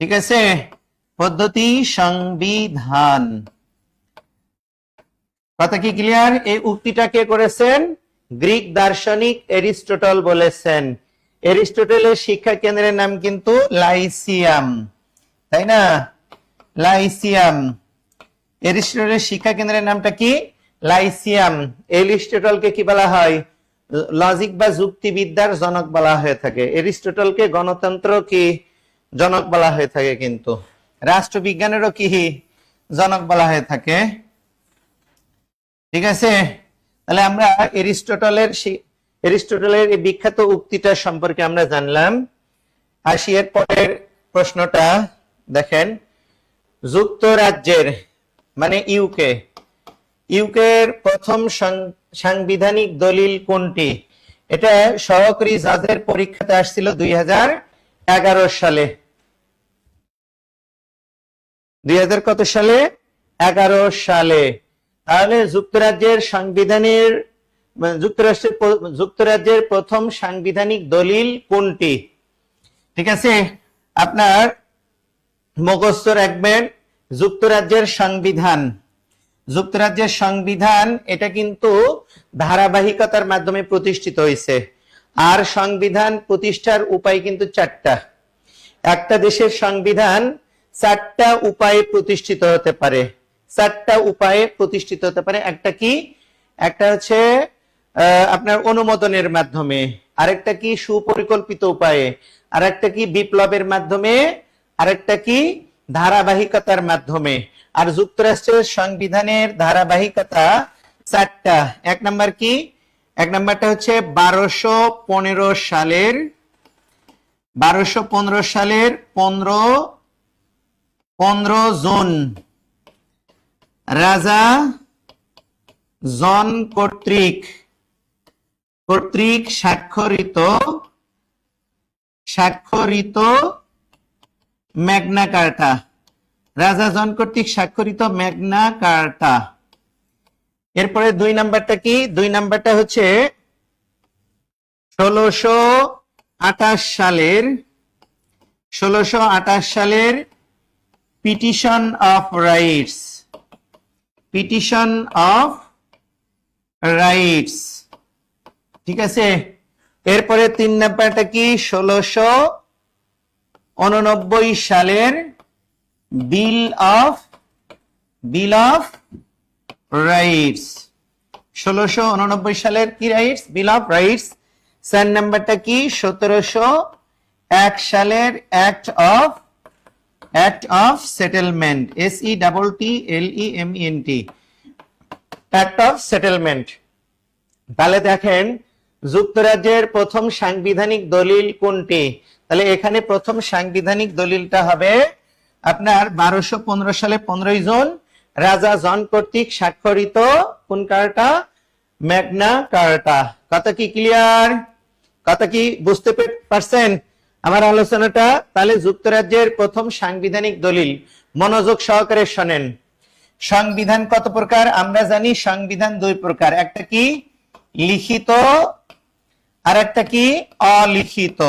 ঠিক আছে? পদ্ধতি সংবিধান। কথা কি ক্লিয়ার? এই উক্তিটা কে করেছেন? গ্রিক দার্শনিক এরিস্টটল বলেছেন। এরিস্টটলের শিক্ষা কেন্দ্রের নাম কিন্তু লাইসিয়াম, তাই না? লাইসিয়াম। এরিস্টটলের শিক্ষা কেন্দ্রের নামটা কি? লাইসিয়াম। এরিস্টটলকে কি বলা হয়? লজিক বা যুক্তিবিদ্যার জনক বলা হয়ে থাকে। এরিস্টটলকে গণতন্ত্র কি জনক বলা হয়ে থাকে, কিন্তু রাষ্ট্রবিজ্ঞানেরও কি জনক বলা হয়ে থাকে। ঠিক আছে, তাহলে আমরা এরিস্টটলের এই বিখ্যাত উক্তিটা সম্পর্কে আমরা জানলাম। আসি এর পরের প্রশ্নটা দেখেন, যুক্তরাজ্যের মানে ইউকের প্রথম সাংবিধানিক দলিল কোনটি? এটা সহকারী জাজের পরীক্ষাতে আসছিল 2011 সালে। 2000 কত সালে? 11 সালে। তাহলে যুক্তরাজ্যের প্রথম সাংবিধানিক দলিল কোনটি? ঠিক আছে, আপনার মুখস্থ রাখবেন যুক্তরাজ্যের সংবিধান এটা কিন্তু ধারাবাহিকতার মাধ্যমে প্রতিষ্ঠিত হয়েছে। আর সংবিধান প্রতিষ্ঠার উপায় কিন্তু 4টা। একটা দেশের সংবিধান 4টা উপায়ে প্রতিষ্ঠিত হতে পারে। 4টা উপায়ে প্রতিষ্ঠিত হতে পারে। একটা কি? একটা হচ্ছে আপনার অনুমোদনের মাধ্যমে, আরেকটা কি সুপরিকল্পিত উপায়ে, আরেকটা কি বিপ্লবের মাধ্যমে, আরেকটা কি ধারাবাহিকতার মাধ্যমে। আর যুক্তরাষ্ট্রের সংবিধানের ধারাবাহিকতা 4টা। এক নাম্বার কি? এক নাম্বারটা হচ্ছে 1215 সালের 15 জুন রাজা জন কর্তৃক স্বাক্ষরিত ম্যাগনা কার্টা। রাজা জন কর্তৃক স্বাক্ষরিত ম্যাগনা কার্টা। এরপরে 2 নাম্বারটা কি? 2 নাম্বারটা হচ্ছে 1628 সালের পিটিশন অফ রাইটস। ঠিক আছে, এরপরে 3 নাম্বারটা কি? 1689 সালের বিল অফ রাইটস। 1689 সালের কি রাইটস? Bill of rights. 4 নাম্বারটা কি? 1701 সালের act of settlement. SETTLEMENT, act of settlement. তাহলে দেখেন যুক্তরাজ্যের প্রথম সাংবিধানিক দলিল কোনটি? তাহলে এখানে প্রথম সাংবিধানিক দলিলটা হবে আপনার 1215 সালে 15 জুন রাজা জন কর্তৃক স্বাক্ষরিত কোন কার্টা? ম্যাগনা কার্টা। কথা কি ক্লিয়ার? কথা কি বুঝতে পারছেন আমার আলোচনাটা? তাহলে যুক্তরাজ্যের প্রথম সাংবিধানিক দলিল মনোযোগ সহকারে শোনেন। সংবিধান কত প্রকার? আমরা জানি সংবিধান 2 প্রকার। একটা কি? লিখিত, আর একটা কি? অলিখিত।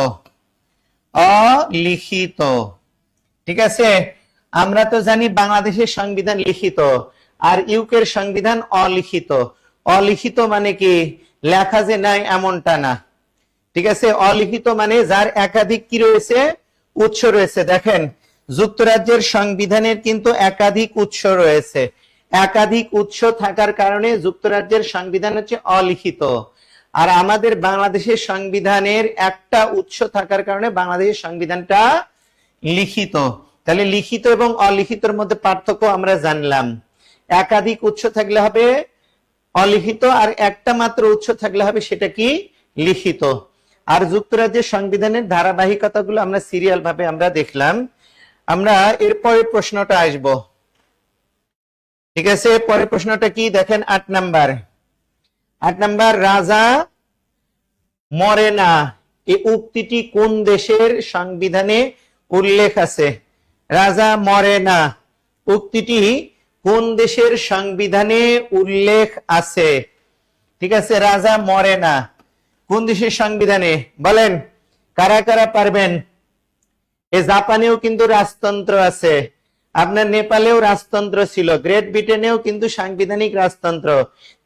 ঠিক আছে, আমরা তো জানি বাংলাদেশের সংবিধান লিখিত, আর ইউকের সংবিধান অলিখিত। অলিখিত মানে কি? লেখা যে নাই এমনটা না। ঠিক আছে, অলিখিত মানে যার একাধিক কি রয়েছে? উৎস রয়েছে। দেখেন যুক্তরাজ্যের সংবিধানের কিন্তু একাধিক উৎস রয়েছে। একাধিক উৎস থাকার কারণে যুক্তরাজ্যের সংবিধান হচ্ছে অলিখিত। আর আমাদের বাংলাদেশের সংবিধানের একটা উৎস থাকার কারণে বাংলাদেশের সংবিধানটা লিখিত। তাহলে লিখিত এবং অলিখিতর মধ্যে পার্থক্য আমরা জানলাম। একাধিক উৎস থাকলে হবে অলিখিত, আর একটা মাত্র উৎস থাকলে হবে সেটা কি? লিখিত। আর যুক্তরাজ্যের সংবিধানের ধারাবাহিকতাগুলো আমরা সিরিয়াল ভাবে আমরা দেখলাম। আমরা এরপরে প্রশ্নটা আসব। ঠিক আছে, পরের প্রশ্নটা কি? দেখেন 8 নাম্বার রাজা মরে না এই উক্তিটি কোন দেশের সংবিধানে উল্লেখ আছে? রাজা মরে না উক্তিটি কোন দেশের সংবিধানে উল্লেখ আছে? ঠিক আছে, রাজা মরে না কোন দেশের সংবিধানে? বলেন কারা কারা পারবেন? জাপানেও কিন্তু রাজতন্ত্র আছে, আপনার নেপালেও রাজতন্ত্র ছিল, গ্রেট ব্রিটেনেও কিন্তু সাংবিধানিক রাজতন্ত্র,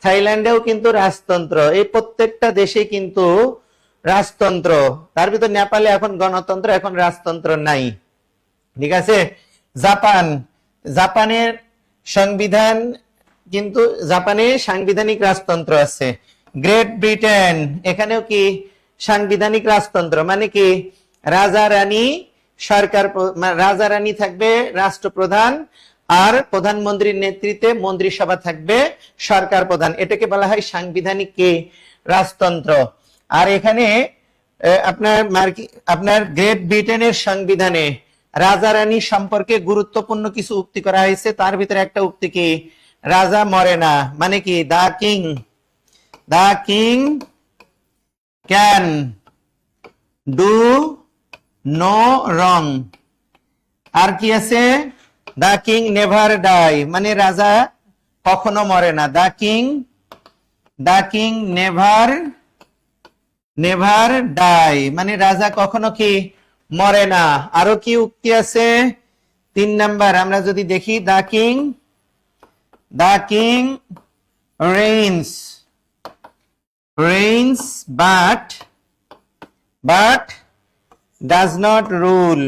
থাইল্যান্ডেও কিন্তু রাজতন্ত্র। এই প্রত্যেকটা দেশে কিন্তু রাজতন্ত্র। তার ভিতর নেপালে এখন গণতন্ত্র, এখন রাজতন্ত্র নাই। ঠিক আছে, জাপানের সংবিধান কিন্তু জাপানে সাংবিধানিক রাজতন্ত্র আছে, গ্রেট ব্রিটেন, এখানেও কি সাংবিধানিক রাজতন্ত্র, মানে কি রাজা রানী সরকার, রাজা রানী থাকবে রাষ্ট্রপ্রধান, আর প্রধানমন্ত্রীর নেতৃত্বে মন্ত্রিসভা থাকবে সরকার প্রধান, এটাকে বলা হয় সাংবিধানিক কি রাজতন্ত্র। আর এখানে আপনার গ্রেট ব্রিটেনের সংবিধানে রাজা রানী সম্পর্কে গুরুত্বপূর্ণ কিছু উক্তি করা হয়েছে। তার ভিতরে একটা উক্তি কি, রাজা মরে না, মানে কি the king can do no wrong. আর কি আছে, দা কিং নেভার ডাই, মানে রাজা কখনো মরে না। দা কিং নেভার ডাই, মানে রাজা কখনো কি মরে না। আরো কি উক্তি আছে, 3 নাম্বার আমরা যদি দেখি, the king reigns but does not rule।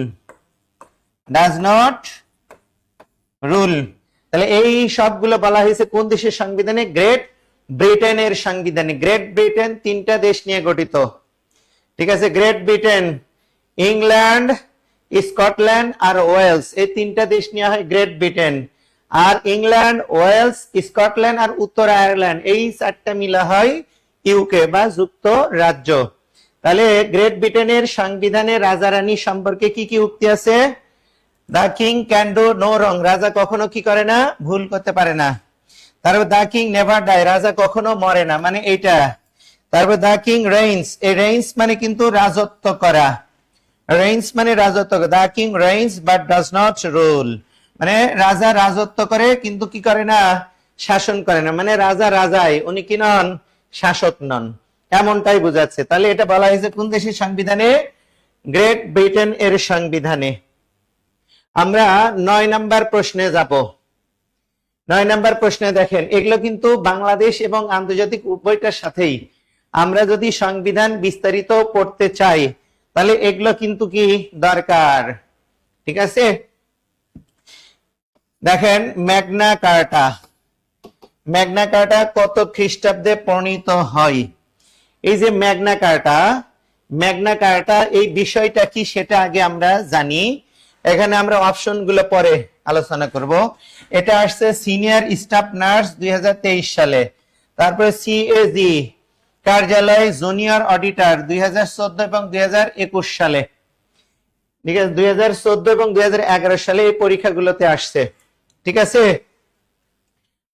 তাহলে এই সবগুলো বলা হয়েছে কোন দেশের সংবিধানে, গ্রেট ব্রিটেনের সংবিধানে। গ্রেট ব্রিটেন 3টা দেশ নিয়ে গঠিত, ঠিক আছে। গ্রেট ব্রিটেন, ইংল্যান্ড, স্কটল্যান্ড আর ওয়েলস, এই 3টা দেশ নিয়ে হয় গ্রেট ব্রিটেন। আর ইংল্যান্ড, ওয়েলস, স্কটল্যান্ড আর উত্তর আয়ারল্যান্ড, এই 4টা মিলা হয় ইউকে বা যুক্ত রাজ্য। তাহলে গ্রেট ব্রিটেনের সংবিধানে রাজা রানী সম্পর্কে কি কি উক্তি আছে, the king can do no wrong, রাজা কখনো কি করে না, ভুল করতে পারে না। তারপর দা কিং নেভার ডাই, রাজা কখনো মরে না, মানে এইটা। তারপর দা কিং রেইনস, এই রেইনস মানে কিন্তু রাজত্ব করা, রেইনস মানে রাজত্ব। The king reigns but does not rule, মানে রাজা রাজত্ব করে কিন্তু কি করে না, শাসন করে না, মানে রাজা রাজাই, উনি কি নন, শাসক নন, এমনটাই বোঝাচ্ছে। তাহলে এটা বলা হয়েছে কোন দেশের সংবিধানে, গ্রেট ব্রিটেন এর সংবিধানে। আমরা 9 নাম্বার প্রশ্নে যাব। 9 নাম্বার প্রশ্নে দেখেন, এগুলো কিন্তু বাংলাদেশ এবং আন্তর্জাতিক উভয়টার সাথেই আমরা যদি সংবিধান বিস্তারিত পড়তে চাই, তাহলে এগুলো কিন্তু কি দরকার, ঠিক আছে। দেখেন ম্যাগনা কার্টা কত খ্রিস্টাব্দে প্রণীত হয়। এই যে ম্যাগনা কার্টা এই বিষয়টা কি সেটা আগে আমরা জানি। এখানে আমরা অপশন গুলো পরে আলোচনা করব। এটা আসছে সিনিয়র স্টাফ নার্স 2023 সালে, তারপরে সিএজি কার্যালয় জুনিয়র অডিটর 2014 এবং 2021 সালে, ঠিক আছে। 2014 এবং 2011 সালে এই পরীক্ষাগুলোতে আসছে, ঠিক আছে।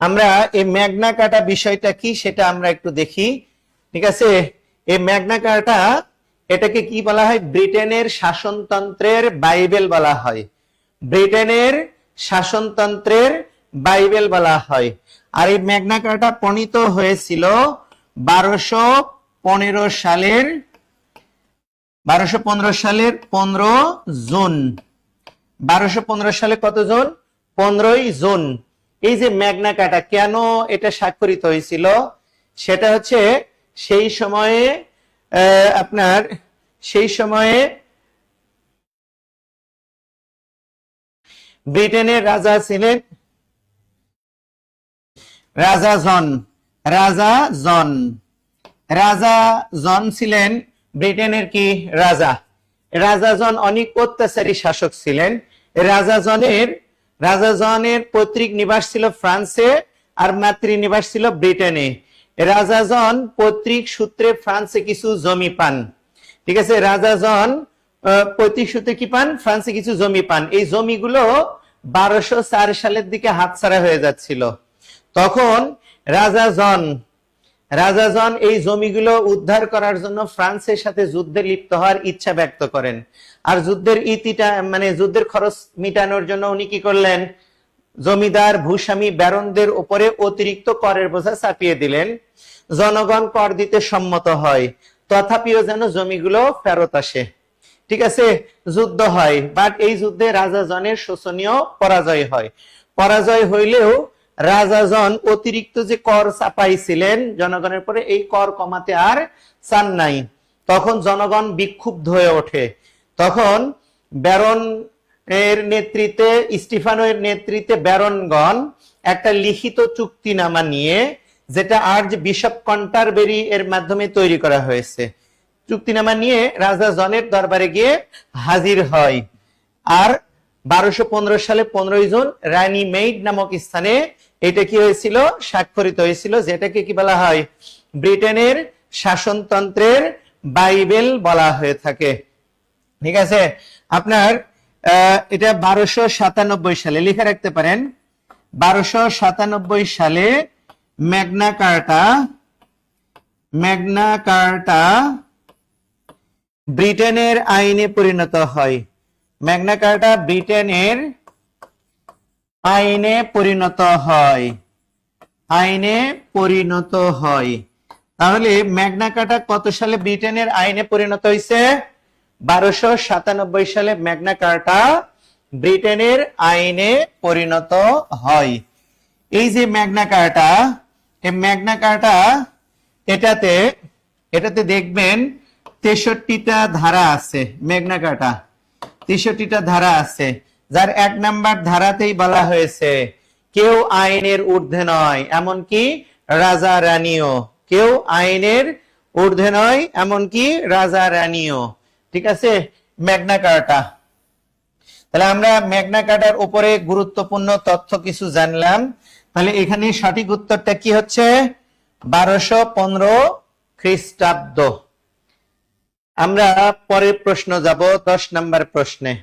আমরা এই ম্যাগনা কার্টা বিষয়টা কি সেটা আমরা একটু দেখি, ঠিক আছে। এই ম্যাগনা কার্টা, এটাকে কি বলা হয়, ব্রিটেনের শাসনতন্ত্রের বাইবেল বলা হয়, ব্রিটেনের শাসনতন্ত্রের বাইবেল বলা হয়। আর এই ম্যাগনা কার্টা প্রণীত হয়েছিল 1215 সালের 15 জুন। 1215 সালে কত জুন, 15ই জুন। এই যে ম্যাগনা কার্টা কেন এটা স্বাক্ষরিত হয়েছিল, সেটা হচ্ছে সেই সময়ে ব্রিটেনের রাজা ছিলেন রাজা জন ছিলেন ব্রিটেনের কি রাজা জন অনেক অত্যাচারী শাসক ছিলেন। রাজা জনের পৈতৃক নিবাস ছিল ফ্রান্সে আর মাতৃনিবাস ছিল ব্রিটেনে। রাজা জন পৈতৃক সূত্রে ফ্রান্সে কিছু জমি পান, ঠিক আছে। রাজা জন পৈতৃক সূত্রে কি পান, ফ্রান্সে কিছু জমি পান। এই জমিগুলো 1204 সালের দিকে হাতছাড়া হয়ে যাচ্ছিল। তখন রাজা জন এই জমিগুলো উদ্ধার করার জন্য ফ্রান্সের সাথে যুদ্ধে লিপ্ত হওয়ার ইচ্ছা ব্যক্ত করেন। আর যুদ্ধের খরচ মিটানোর জন্য উনি কি করলেন, জমিদার ভূস্বামী ব্যারনদের উপরে অতিরিক্ত করের বোঝা চাপিয়ে দিলেন। জনগণ কর দিতে সম্মত হয়, তথাপিও যেন জমিগুলো ফেরত আসে, ঠিক আছে। যুদ্ধ হয়, বাট এই যুদ্ধে রাজা জনের শোচনীয় পরাজয় হয়। পরাজয় হইলেও রাজা জন অতিরিক্ত যে কর চাপাইছিলেন জনগণের পরে, এই কর কমাতে আর চান নাই। তখন জনগণ বিক্ষুব্ধ হয়ে ওঠে। তখন ব্যারন এর নেতৃত্বে, স্টিফানো এর নেতৃত্বে ব্যারনগণ একটা লিখিত চুক্তিনামা নিয়ে যেটা আর্চ বিশপ কন্টারবেরি এর মাধ্যমে তৈরি করা হয়েছে। চুক্তিনামা নিয়ে রাজা জনের দরবারে গিয়ে হাজির হয়। আর 1215 সালে 15 জুন রানী মেইড নামক স্থানে এটা কি হয়েছিল, স্বাক্ষরিত হয়েছিল, যেটাকে কি বলা হয়, ব্রিটেনের শাসনতন্ত্রের বাইবেল বলা হয়ে থাকে। ঠিক আছে, আপনার এটা 1297 সালে লিখে রাখতে পারেন। 1297 সালে ম্যাগনা কার্টা ব্রিটেনের আইনে পরিণত হয়। ম্যাগনা কার্টা ব্রিটেনের আইনে পরিণত হয়। তাহলে ম্যাগনা কার্টা কত সালে ব্রিটেনের আইনে পরিণত হয়েছে? 1297 সালে ম্যাগনা কার্টা ব্রিটেনের আইনে পরিণত হয়। এই যে ম্যাগনা কার্টা, এই ম্যাগনা কার্টা এটাতে দেখবেন 63টা ধারা আছে। ম্যাগনা কার্টা 63টা ধারা আছে, যার 1 নাম্বার ধারাতেই বলা হয়েছে কেউ আইনের ঊর্ধ্বে নয়, এমনকি রাজা রানীও। কেউ আইনের ঊর্ধ্বে নয়, এমনকি রাজা রানীও। ঠিক আছে, ম্যাগনা কার্টা। তাহলে আমরা ম্যাগনা কার্টার উপরে গুরুত্বপূর্ণ তথ্য কিছু জানলাম। তাহলে এখানে সঠিক উত্তরটা কি হচ্ছে? 1215 খ্রিস্টাব্দ। আমরা পরের প্রশ্ন যাব, 10 নম্বর প্রশ্নে।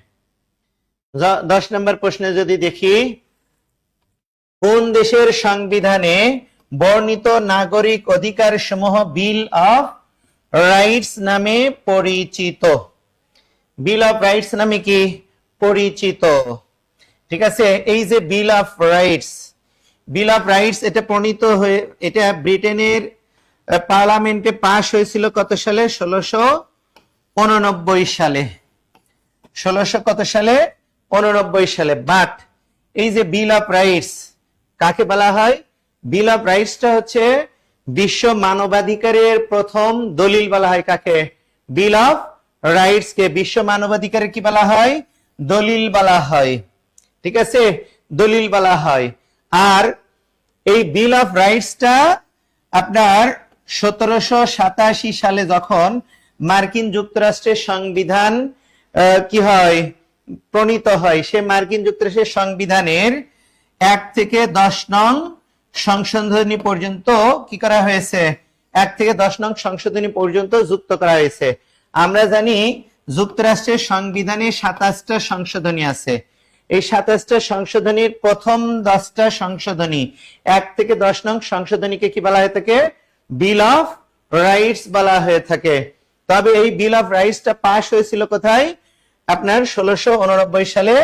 10 নম্বর প্রশ্নে যদি দেখি, কোন দেশের সংবিধানে বর্ণিত নাগরিক অধিকার সমূহ বিল অফ রাইটস নামে পরিচিত? বিল অফ রাইটস নামে কি পরিচিত? ঠিক আছে, এই যে বিল অফ রাইটস এটা প্রণীত হয়ে, এটা ব্রিটেনের পার্লামেন্টে পাশ হয়েছিল কত সালে? 1689 সালে। 1600 কত সালে? 89 সালে। বাট এই যে বিল অফ রাইটস কাকে বলা হয়? বিল অফ রাইটসটা হচ্ছে বিশ্ব মানবাধিকারের প্রথম দলিল বলা হয়। কাকে? বিল অফ রাইটস কে বিশ্ব মানবাধিকারের কি বলা হয়? দলিল বলা হয়। ঠিক আছে, দলিল বলা হয়। আর এই বিল অফ রাইটসটা আপনার 1787 সালে যখন মার্কিন যুক্তরাষ্ট্রের সংবিধান কি হয়, প্রণীত হয়, সে মার্কিন যুক্তরাষ্ট্রের সংবিধানের 1 থেকে 10 নং সংশোধনী পর্যন্ত কি করা হয়েছে? 1 থেকে 10 নং সংশোধনী পর্যন্ত যুক্ত করা হয়েছে। আমরা জানি যুক্তরাষ্ট্রের সংবিধানে 27টা সংশোধনী আছে। এই 27টা সংশোধনীর প্রথম 10টা সংশোধনী, 1 থেকে 10 নং সংশোধনীকে কি বলা হয়ে থাকে? বিল অফ রাইটস বলা হয়ে থাকে। তবে এই বিল অফ রাইটসটা পাস হয়েছিল কোথায়? আপনার 1689 সালে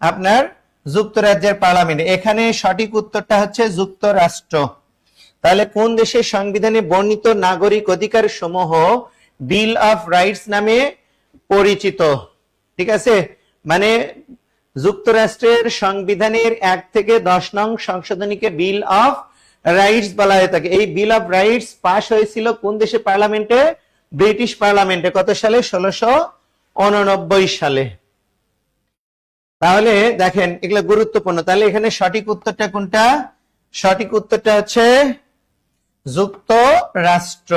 আপনার যুক্তরাজ্যের পার্লামেন্টে। এখানে সঠিক উত্তরটা হচ্ছে যুক্তরাষ্ট্র। তাহলে কোন দেশের সংবিধানে বর্ণিত নাগরিক অধিকার সমূহ বিল অফ রাইটস নামে পরিচিত? ঠিক আছে, মানে যুক্তরাষ্ট্রের সংবিধানের 1 থেকে 10 নং সংশোধনীকে বিল অফ রাইটস বলা হয়ে থাকে। এই বিল অফ রাইটস পাস হয়েছিল কোন দেশে পার্লামেন্টে? ব্রিটিশ পার্লামেন্টে। কত সালে? 1689 সালে। তাহলে দেখেন এগুলো গুরুত্বপূর্ণ। তাহলে এখানে সঠিক উত্তরটা কোনটা? সঠিক উত্তরটা হচ্ছে যুক্তরাষ্ট্র।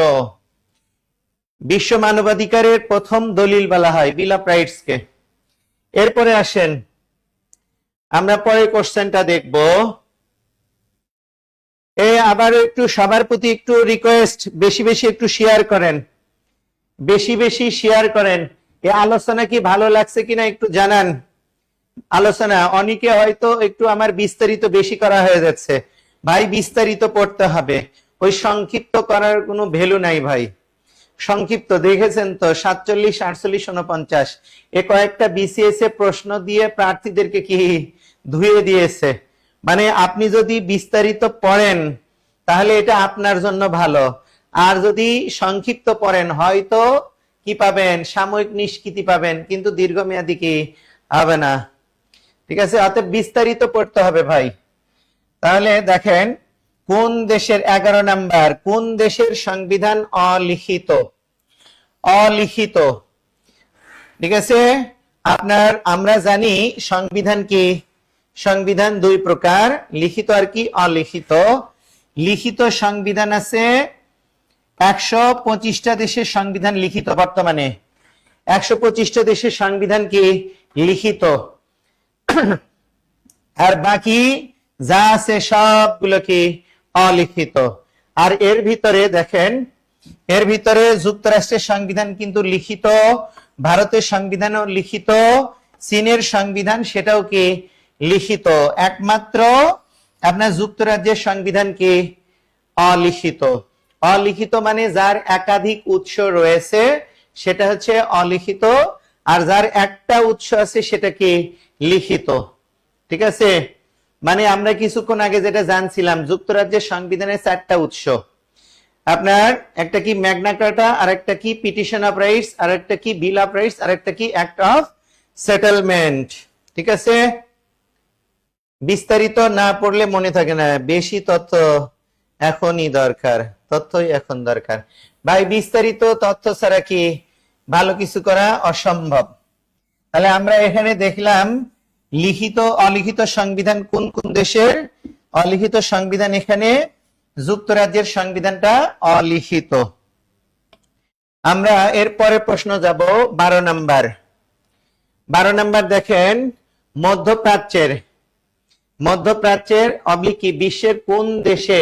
বিশ্ব মানবাধিকারের প্রথম দলিল বলা হয় বিল অফ রাইটস কে। এরপরে আসেন আমরা পরের কোশ্চেনটা দেখব। আবার একটু সবার প্রতি একটু রিকোয়েস্ট, বেশি বেশি একটু শেয়ার করেন, বেশি বেশি শেয়ার করেন। এই আলোচনা কি ভালো লাগছে কিনা একটু জানান। আলোচনা অনেকে হয়তো একটু আমার বিস্তারিত বেশি করা হয়ে যাচ্ছে। ভাই বিস্তারিত পড়তে হবে, ওই সংক্ষিপ্ত করার কোনো ভ্যালু নাই ভাই। সংক্ষিপ্ত দেখেছেন তো 47, 48, 49 এ কয়েকটা বিসিএস এ প্রশ্ন দিয়ে প্রার্থীদেরকে কি ধুয়ে দিয়েছে। মানে আপনি যদি বিস্তারিত পড়েন তাহলে এটা আপনার জন্য ভালো, আর যদি সংক্ষিপ্ত পড়েন হয়তো কি পাবেন? সাময়িক নিষ্কৃতি পাবেন, কিন্তু দীর্ঘমেয়াদী কি হবে না। ঠিক আছে, অতএব বিস্তারিত পড়তে হবে ভাই। তাহলে দেখেন কোন দেশের 11 নাম্বার, কোন দেশের সংবিধান অলিখিত? অলিখিত। ঠিক আছে, আপনার আমরা জানি সংবিধান কি? সংবিধান দুই প্রকার, লিখিত আর কি অলিখিত। লিখিত সংবিধান আছে 125টা দেশের সংবিধান লিখিত, বর্তমানে 125টা দেশের সংবিধান কি লিখিত, আর বাকি যা আছে সবগুলো কি অলিখিত। আর এর ভিতরে দেখেন, এর ভিতরে যুক্তরাষ্ট্রের সংবিধান কিন্তু লিখিত, ভারতের সংবিধানও লিখিত, চীনের সংবিধান সেটাও কি লিখিত, একমাত্র আপনার যুক্তরাজ্যের সংবিধান কি অলিখিত। অলিখিত মানে যার একাধিক উৎস রয়েছে সেটা হচ্ছে অলিখিত, আর যার একটা উৎস আছে সেটা কি লিখিত। ঠিক আছে, মানে আমরা কিছুক্ষণ আগে যেটা জানছিলাম যুক্তরাজ্যের সংবিধানের 4টা উৎস, আপনার একটা কি ম্যাগনা কার্টা, আর একটা কি পিটিশন অফ রাইটস, আর একটা কি বিল অফ রাইটস, আর একটা কি অ্যাক্ট অফ সেটেলমেন্ট। ঠিক আছে, বিস্তারিত না পড়লে মনে থাকে না, বেশি তথ্য এখনই দরকার, তথ্যই এখন দরকার ভাই, বিস্তারিত তথ্য ছাড়া কি ভালো কিছু করা অসম্ভব। তাহলে আমরা এখানে দেখলাম লিখিত অলিখিত সংবিধান কোন কোন দেশের। অলিখিত সংবিধান এখানে যুক্তরাজ্যের সংবিধানটা অলিখিত। আমরা এরপরে প্রশ্ন যাব 12 নাম্বার। 12 নাম্বার দেখেন, মধ্যপ্রাচ্যের অবলিকি বিশ্বের কোন দেশে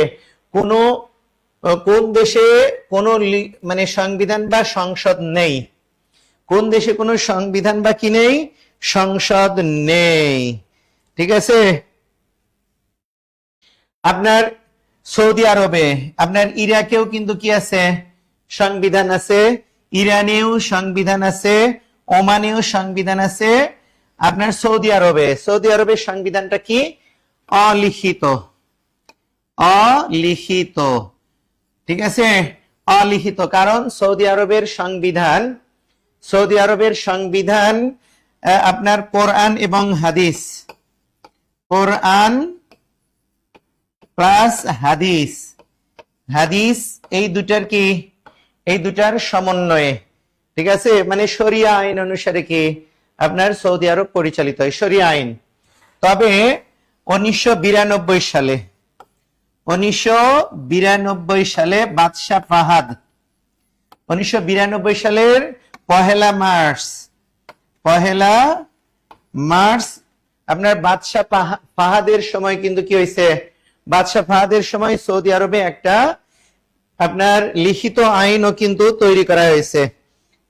কোন মানে সংবিধান বা সংসদ নেই, কোন দেশে কোনো সংবিধান বা কি নেই, সংসদ নেই। ঠিক আছে, আপনার সৌদি আরবে, আপনার ইরাকেও কিন্তু কি আছে সংবিধান আছে, ইরানেও সংবিধান আছে, ওমানেও সংবিধান আছে, আপনার সৌদি আরবের সংবিধানটা কি অলিখিত, অলিখিত। ঠিক আছে, অলিখিত, কারণ সৌদি আরবের সংবিধান আপনার কোরআন এবং হাদিস, কোরআন প্লাস হাদিস এই দুটার সমন্বয়ে। ঠিক আছে, মানে শরিয়া আইন অনুসারে কি আপনার সৌদি আরব পরিচালিত হয়, শরিয়া আইন। তবে 1992 সালে বাদশাহ ফাহাদ, 1992 সালের পহেলা মার্চ আপনার বাদশাহ ফাহাদের সময় কিন্তু কি হয়েছে, বাদশাহ ফাহাদের সময় সৌদি আরবে একটা আপনার লিখিত আইনও কিন্তু তৈরি করা হয়েছে,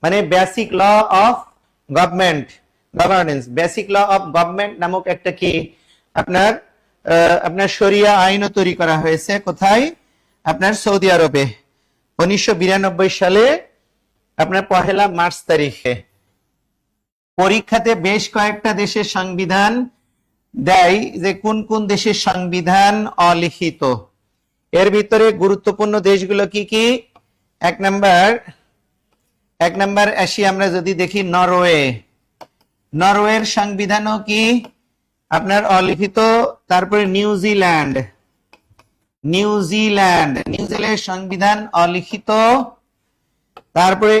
মানে basic law of governance, basic law of government নামক একটা কি আপনার শরিয়া আইনও তৈরি করা হয়েছে। কোথায়, আপনার সৌদি আরবে 1992 সালে আপনার পহেলা মার্চ তারিখে। পরীক্ষাতে বেশ কয়েকটা দেশের সংবিধান দেয় যে কোন কোন দেশের সংবিধান অলিখিত। এর ভিতরে গুরুত্বপূর্ণ দেশগুলো কি কি, এক নাম্বার আসি আমরা যদি দেখি নরওয়ের সংবিধানও কি আপনার অলিখিত। তারপরে নিউজিল্যান্ডের সংবিধান অলিখিত। তারপরে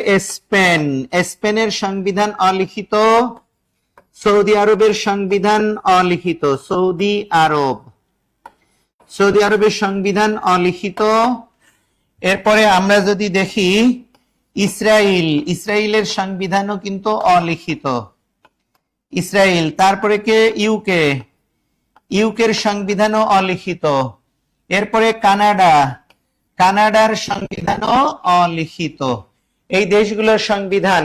স্পেনের সংবিধান অলিখিত। সৌদি আরবের সংবিধান অলিখিত, সৌদি আরবের সংবিধান অলিখিত। এরপরে আমরা যদি দেখি ইসরায়েলের সংবিধানও কিন্তু অলিখিত, ইসরায়েল। তারপরে কে, ইউকের সংবিধানও অলিখিত। এরপরে কানাডার সংবিধানও অলিখিত। এই দেশগুলোর সংবিধান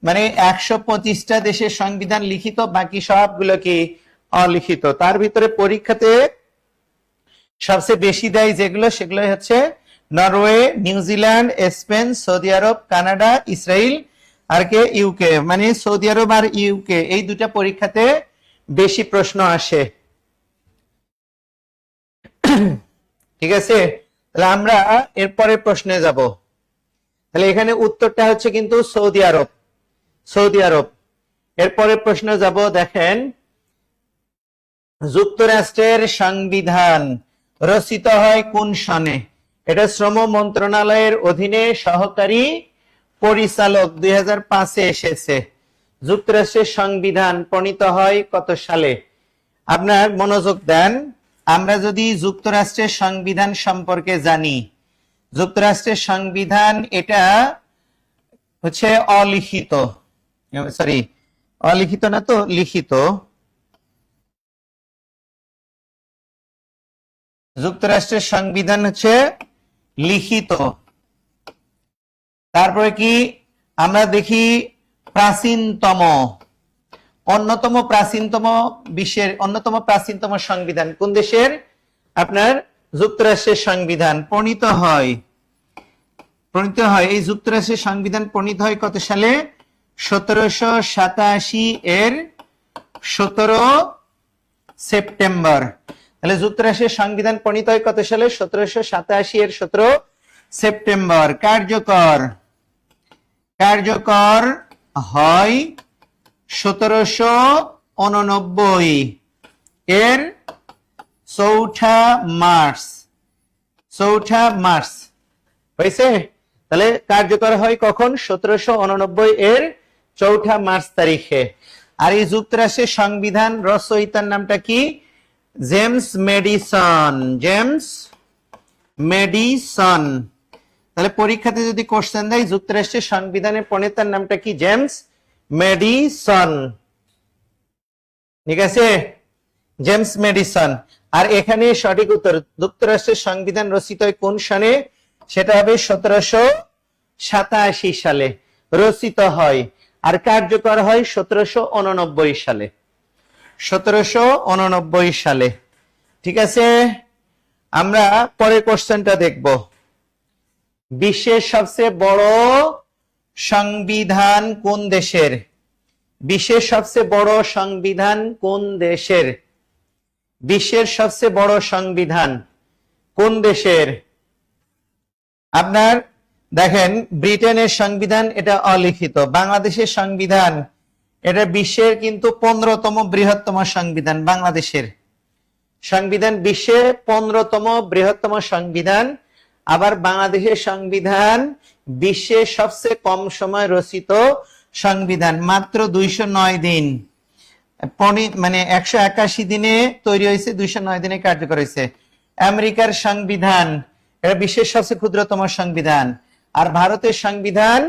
মানে 125টা দেশের সংবিধান লিখিত, বাকি সবগুলো কি অলিখিত। তার ভিতরে পরীক্ষাতে সবচেয়ে বেশি দেয় যেগুলো, সেগুলো হচ্ছে নরওয়ে, নিউজিল্যান্ড, স্পেন, সৌদি আরব, কানাডা, ইসরায়েল আর কে ইউকে, মানে সৌদি আরব আর ইউকে, এই দুটা পরীক্ষাতে বেশি প্রশ্ন আসে। ঠিক আছে, তাহলে আমরা এরপরে প্রশ্নে যাব। তাহলে এখানে উত্তরটা হচ্ছে কিন্তু সৌদি আরব। এরপরে প্রশ্ন যাব, দেখেন যুক্তরাষ্ট্রের সংবিধান রচিত হয় কোন সনে? এটা শ্রম মন্ত্রণালয়ের অধীনে সহকারী পরিচালক 2005-এ এসেছে। যুক্তরাষ্ট্রের সংবিধান প্রণীত হয় কত সালে? আপনার মনোযোগ দেন, আমরা যদি যুক্তরাষ্ট্রের সংবিধান সম্পর্কে জানি, যুক্তরাষ্ট্রের সংবিধান এটা হচ্ছে অলিখিত, সরি অলিখিত না তো লিখিত। যুক্তরাষ্ট্রের সংবিধান হচ্ছে লিখিত। তারপরে কি আমরা দেখি প্রাচীনতম, অন্যতম প্রাচীনতম, বিশ্বের অন্যতম প্রাচীনতম সংবিধান কোন দেশের? আপনার যুক্তরাষ্ট্রের সংবিধান প্রণীত হয়। এই যুক্তরাষ্ট্রের সংবিধান প্রণীত হয় কত সালে? 1787 এর 17 সেপ্টেম্বর। তাহলে যুক্তরাষ্ট্রের সংবিধান প্রণীত হয় কত সালে? 1787 এর 17 সেপ্টেম্বর। কার্যকর হয় 1789 এর 4 মার্চ। হয়েছে? তাহলে কার্যকর হয় কখন? 1789 এর 4 মার্চ তারিখে। আর এই যুক্তরাষ্ট্রের সংবিধান রচয়িতার নামটা কি? James medicine. তাহলে পরীক্ষাতে যদি কোশ্চেন দেয় যুক্তরাষ্ট্রের সংবিধানের প্রণেতার নামটা কি? James medicine. ঠিক আছে, জেমস মেডিসন। আর এখানে সঠিক উত্তর, যুক্তরাষ্ট্রের সংবিধান রচিত হয় কোন সনে? সেটা হবে 1787 সালে রচিত হয়, আর কার্যকর হয় 1789 সালে। 1789 সালে। ঠিক আছে, আমরা পরের কোশ্চেনটা দেখব। বিশ্বের সবচেয়ে বড় সংবিধান কোন দেশের? বিশ্বের সবচেয়ে বড় সংবিধান কোন দেশের? বিশ্বের সবচেয়ে বড় সংবিধান কোন দেশের? আপনার দেখেন, ব্রিটেনের সংবিধান এটা অলিখিত। বাংলাদেশের সংবিধান এটা বিশ্বের কিন্তু 15তম বৃহত্তম সংবিধান। বাংলাদেশের সংবিধান বিশ্বের 15তম বৃহত্তম সংবিধান। আবার বাংলাদেশের সংবিধান বিশ্বের সবচেয়ে কম সময় রচিত সংবিধান, মাত্র 209 দিন, মানে 181 দিনে তৈরি হয়েছে, 209 দিনে কার্যকর হয়েছে। আমেরিকার সংবিধান এটা বিশ্বের সবচেয়ে ক্ষুদ্রতম সংবিধান। আর ভারতের সংবিধান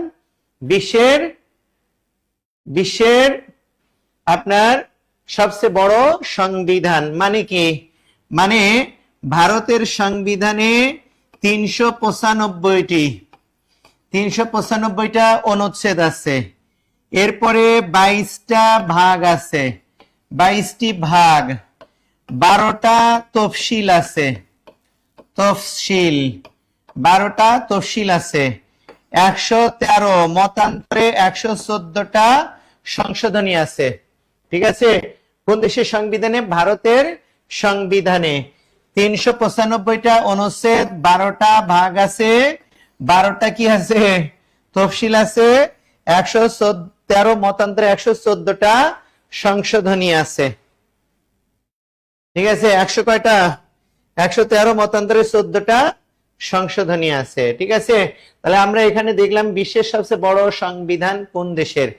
বিশ্বের আপনার সবচেয়ে বড় সংবিধান। মানে কি? মানে ভারতের সংবিধানে 395টা অনুচ্ছেদ আছে, এরপরে 22টা ভাগ আছে, 22টি ভাগ, 12টা তফসিল আছে, 12টা তফসিল আছে, 113 মতান্তরে 114টা সংশোধনী আছে। ঠিক আছে, কোন দেশের সংবিধানে? ভারতের সংবিধানে 395টা অনুচ্ছেদ, 12টা ভাগ আছে, 12টা কি আছে? তফসিল আছে, 113 মতান্তরে 114টা সংশোধনী আছে। ঠিক আছে, 100 কয়টা? 113 মতান্তরে 14টা সংশোধনী আছে। ঠিক আছে, তাহলে আমরা এখানে দেখলাম বিশ্বের সবচেয়ে বড় সংবিধান কোন দেশের।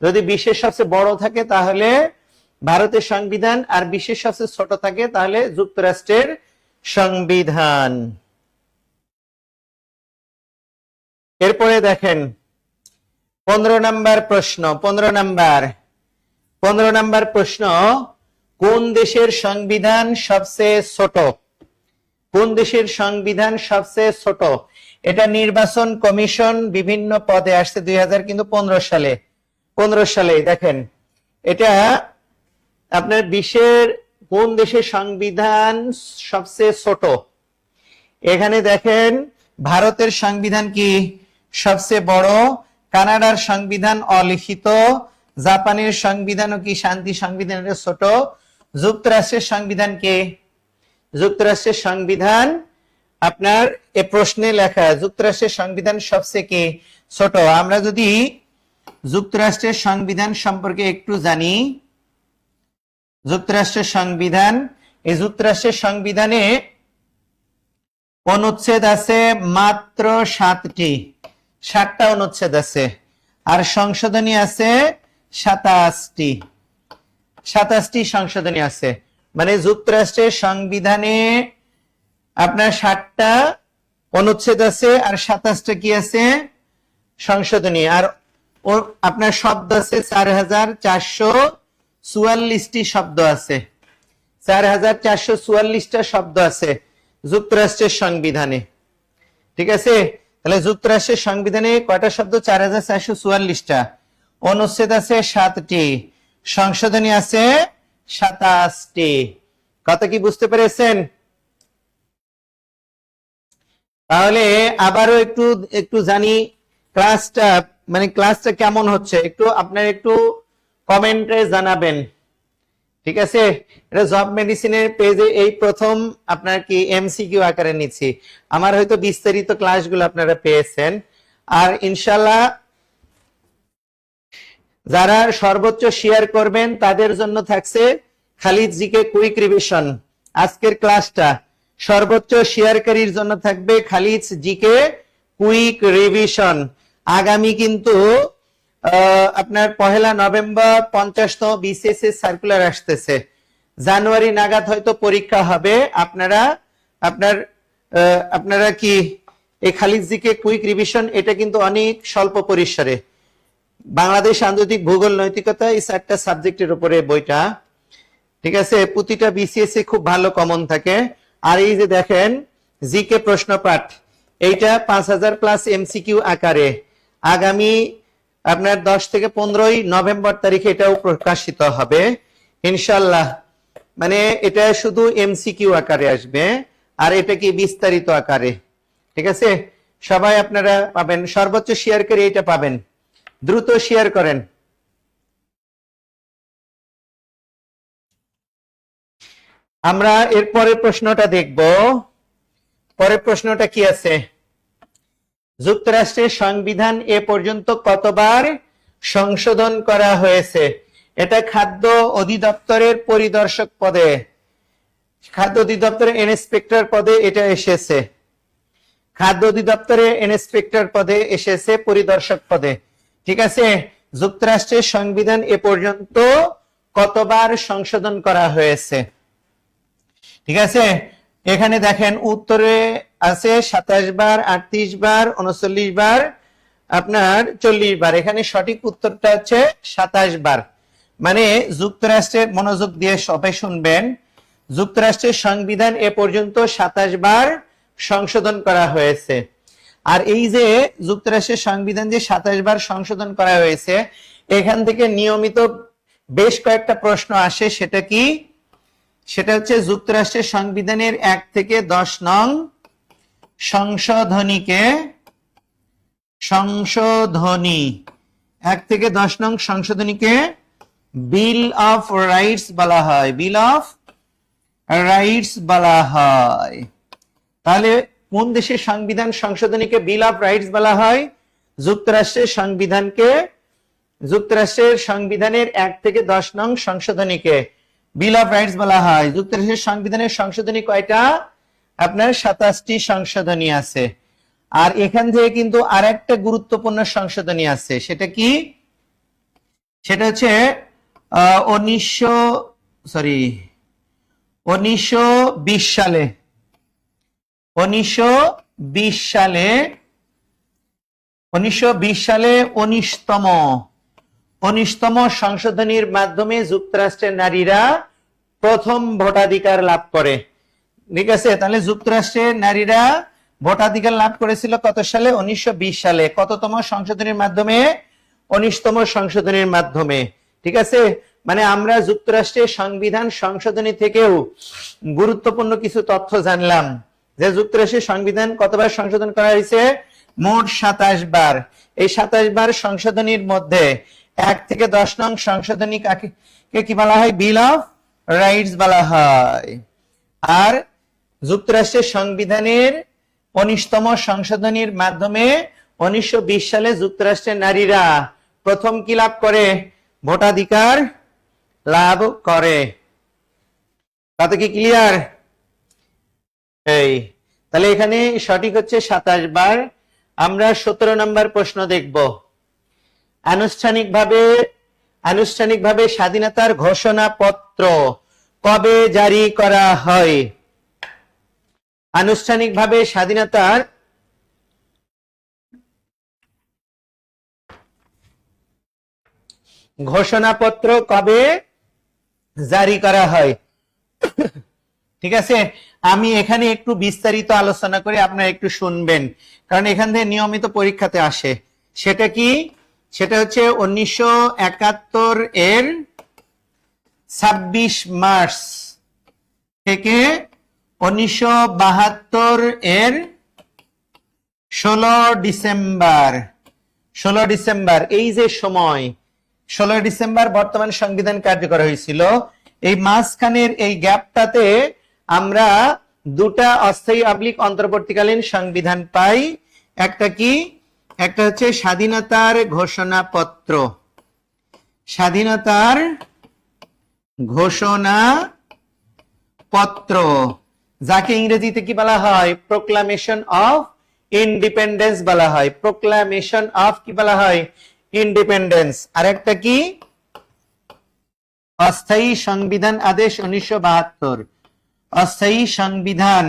যদি বিশ্বের সবচেয়ে বড় থাকে তাহলে ভারতের সংবিধান, আর বিশ্বের সবচেয়ে ছোট থাকে তাহলে যুক্তরাষ্ট্রের সংবিধান। এরপরে দেখেন 15 নম্বর প্রশ্ন। 15 নম্বর প্রশ্ন, কোন দেশের সংবিধান সবচেয়ে ছোট? কোন দেশের সংবিধান সবচেয়ে ছোট? এটা নির্বাচন কমিশন বিভিন্ন পদে আসছে 2015 সালে। 15 সালে দেখেন, এটা আপনার বিশ্বের কোন দেশের সংবিধান সবচেয়ে ছোট? এখানে দেখেন ভারতের সংবিধান কি? সবচেয়ে বড়। কানাডার সংবিধান অলিখিত। জাপানের সংবিধানও কি শান্তি সংবিধান, এটা ছোট। যুক্তরাষ্ট্রের সংবিধান কি? যুক্তরাষ্ট্রের সংবিধান আপনার এ প্রশ্নে লেখা, যুক্তরাষ্ট্রের সংবিধান সবচেয়ে কি? ছোট। আমরা যদি যুক্তরাষ্ট্রের সংবিধান সম্পর্কে একটু জানি, যুক্তরাষ্ট্রের সংবিধান, এই যুক্তরাষ্ট্রের সংবিধানে অনুচ্ছেদ আছে মাত্র 7টা অনুচ্ছেদ আছে, আর সংশোধনী আছে 27টি সংশোধনী আছে। মানে যুক্তরাষ্ট্রের সংবিধানে আপনার 60টা অনুচ্ছেদ আছে আর 27টা কি আছে সংশোধনী, আর আপনার শব্দ আছে 4444টি শব্দ আছে, 4444টা শব্দ আছে যুক্তরাষ্ট্রের সংবিধানে। ঠিক আছে, তাহলে যুক্তরাষ্ট্রের সংবিধানে কয়টা শব্দ? 4444টা। অনুচ্ছেদ আছে 7টি, সংশোধনী আছে 27টি। কথা কি বুঝতে পেরেছেন? তাহলে আবারও একটু জানি ক্লাসটা কেমন হচ্ছে, একটু আপনার একটু কমেন্টে জানাবেন। ঠিক আছে, এটা জব মেডিসিনের পেজে এই প্রথম আপনার কি এমসিকিউ আকারে নিচ্ছি। আমার হয়তো বিস্তারিত ক্লাসগুলো আপনারা পেয়েছেন, আর ইনশাআল্লাহ যারা সর্বোচ্চ শেয়ার করবেন তাদের জন্য থাকছে খালিদ জিকে কুইক রিভিশন। আজকের ক্লাসটা সর্বোচ্চ শেয়ারকারীর জন্য থাকবে খালিদ জিকে কুইক রিভিশন। আগামী কিন্তু আপনার 1 নভেম্বর 50তম বিসিএস সার্কুলার আসতেছে, জানুয়ারি নাগাদ হয়তো পরীক্ষা হবে। আপনারা কি এই খালিদ জিকে কুইক রিভিশন, এটা কিন্তু অনেক স্বল্প পরিসরে, বাংলাদেশ আন্তর্জাতিক ভূগোল নৈতিকতা, এই 4টা সাবজেক্টের উপরে বইটা। ঠিক আছে, প্রতিটা বিসিএস খুব ভালো কমন থাকে। আর এই যে দেখেন জিকে প্রশ্নপাঠ, এইটা 5000 প্লাস এমসিকিউ আকারে আগামী আপনার 10 থেকে 15 নভেম্বর তারিখে এটাও প্রকাশিত হবে ইনশাআল্লাহ। মানে এটা শুধু এমসিকিউ আকারে আসবে, আর এটা কি বিস্তারিত আকারে। ঠিক আছে, সবাই আপনারা পাবেন, সর্বোচ্চ শেয়ার করে এটা পাবেন, দ্রুত শেয়ার করেন। আমরা এর পরের প্রশ্নটা দেখব। পরের প্রশ্নটা কি আছে? যুক্তরাষ্ট্রের সংবিধান এ পর্যন্ত কতবার সংশোধন করা হয়েছে? এটা খাদ্য অধিদপ্তরের পরিদর্শক পদে, খাদ্য অধিদপ্তরের ইন্সপেক্টর পদে এটা এসেছে, খাদ্য অধিদপ্তরের ইন্সপেক্টর পদে এসেছে, পরিদর্শক পদে। ঠিক আছে, যুক্তরাষ্ট্রের সংবিধান এ পর্যন্ত কতবার সংশোধন করা হয়েছে? ঠিক আছে, এখানে দেখেন উত্তরে আছে 27 বার, 38 বার, 39 বার, আপনার 40 বার। এখানে সঠিক উত্তরটা হচ্ছে 27 বার। মানে যুক্তরাষ্ট্রের, মনোযোগ দিয়ে সবাই শুনবেন, যুক্তরাষ্ট্রের সংবিধান এ পর্যন্ত 27 বার সংশোধন করা হয়েছে। আর এই যে যুক্তরাষ্ট্রের সংবিধান যে 27 বার সংশোধন করা হয়েছে, এখান থেকে নিয়মিত বেশ কয়েকটা প্রশ্ন আসে। সেটা কি? সেটা হচ্ছে যুক্তরাষ্ট্রের সংবিধানের 1 থেকে 10 নং সংশোধনীকে, 1 থেকে 10 নং সংশোধনীকে বিল অফ রাইটস বলা হয়, বিল অফ রাইটস বলা হয়। তাহলে কোন দেশের সংবিধান সংশোধনীকে বিল অফ রাইটস বলা হয়? যুক্তরাষ্ট্রের সংবিধানকে, যুক্তরাষ্ট্রের সংবিধানের 1 থেকে 10 নং সংশোধনীকে বিল অফ রাইটস বলা হয়। যুক্তরাষ্ট্রের সংবিধানের সংশোধনী কয়টা? আপনার 27টি সংশোধনী আছে। আর এখান থেকে কিন্তু আরেকটা গুরুত্বপূর্ণ সংশোধনী আছে। সেটা কি? সেটা হচ্ছে 1920 সালে 19তম সংশোধনীর মাধ্যমে যুক্তরাষ্ট্রের নারীরা প্রথম ভোটাধিকার লাভ করে। ঠিক আছে, তাহলে যুক্তরাষ্ট্রের নারীরা ভোটাধিকার লাভ করেছিল কত সালে? 1920 সালে। কততম সংশোধনীর মাধ্যমে? 19তম সংশোধনীর মাধ্যমে। ঠিক আছে, মানে আমরা যুক্তরাষ্ট্রের সংবিধান সংশোধনী থেকেও গুরুত্বপূর্ণ কিছু তথ্য জানলাম, যে যুক্তরাষ্ট্রের সংবিধান কতবার সংশোধন করা হয়েছে? মোট 27 বার। এই 27 বার সংশোধনীর মধ্যে 1 থেকে 10 নং সংশোধনী কাকে কি বলা হয়? বিল অফ রাইটস বলা হয়। আর যুক্তরাষ্ট্রের সংবিধানের 19তম সংশোধনীর মাধ্যমে 1920 সালে যুক্তরাষ্ট্রের নারীরা প্রথম কি লাভ করে? ভোটাধিকার লাভ করে। তাতে কি ক্লিয়ার? এই তাহলে এখানে সঠিক হচ্ছে 27 বার। আমরা 17 নম্বর প্রশ্ন দেখব। আনুষ্ঠানিকভাবে স্বাধীনতার ঘোষণাপত্র কবে জারি করা হয়? আনুষ্ঠানিকভাবে স্বাধীনতার ঘোষণাপত্র কবে জারি করা হয়? ঠিক আছে, আমি এখানে একটু বিস্তারিত আলোচনা করে আপনারা একটু শুনবেন, কারণ এখান থেকে নিয়মিত পরীক্ষাতে আসে। সেটা কি? সেটা হচ্ছে 1971 এর 26 মার্চ থেকে 1972 এর 16 ডিসেম্বর। 16 ডিসেম্বর এই যে সময়, 16 ডিসেম্বর বর্তমান সংবিধান কার্যকর হয়েছিল। এই মাঝখানের এই গ্যাপটাতে আমরা দুটা অস্থায়ী অবলিক অন্তর্বর্তীকালীন সংবিধান পাই। একটা কি? একটা হচ্ছে স্বাধীনতার ঘোষণাপত্র। স্বাধীনতার ঘোষণাপত্র, যাকে ইংরেজিতে কি বলা হয়? প্রোক্লামেশন অফ ইন্ডিপেন্ডেন্স বলা হয়। প্রোক্লামেশন অফ কি বলা হয়? ইন্ডিপেন্ডেন্স। আর একটা কি? অস্থায়ী সংবিধান আদেশ 1972। অস্থায়ী সংবিধান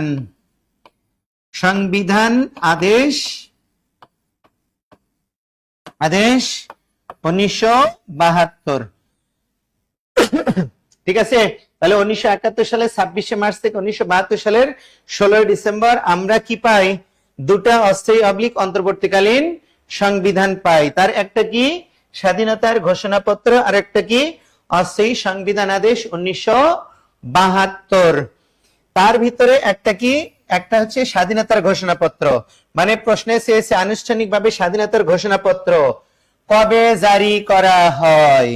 আদেশ 1972। ঠিক আছে, তাহলে 1971 সালের 26 মার্চ থেকে 1972 সালের 16 ডিসেম্বর আমরা কি পাই? দুটা অস্থায়ী অবলিক অন্তর্বর্তীকালীন সংবিধান পাই। তার একটা কি? স্বাধীনতার ঘোষণাপত্র, আর একটা কি? অস্থায়ী সংবিধান আদেশ 1972। তার ভিতরে একটা কি? একটা হচ্ছে স্বাধীনতার ঘোষণাপত্র। মানে প্রশ্নে চেয়েছে আনুষ্ঠানিকভাবে স্বাধীনতার ঘোষণাপত্র কবে জারি করা হয়?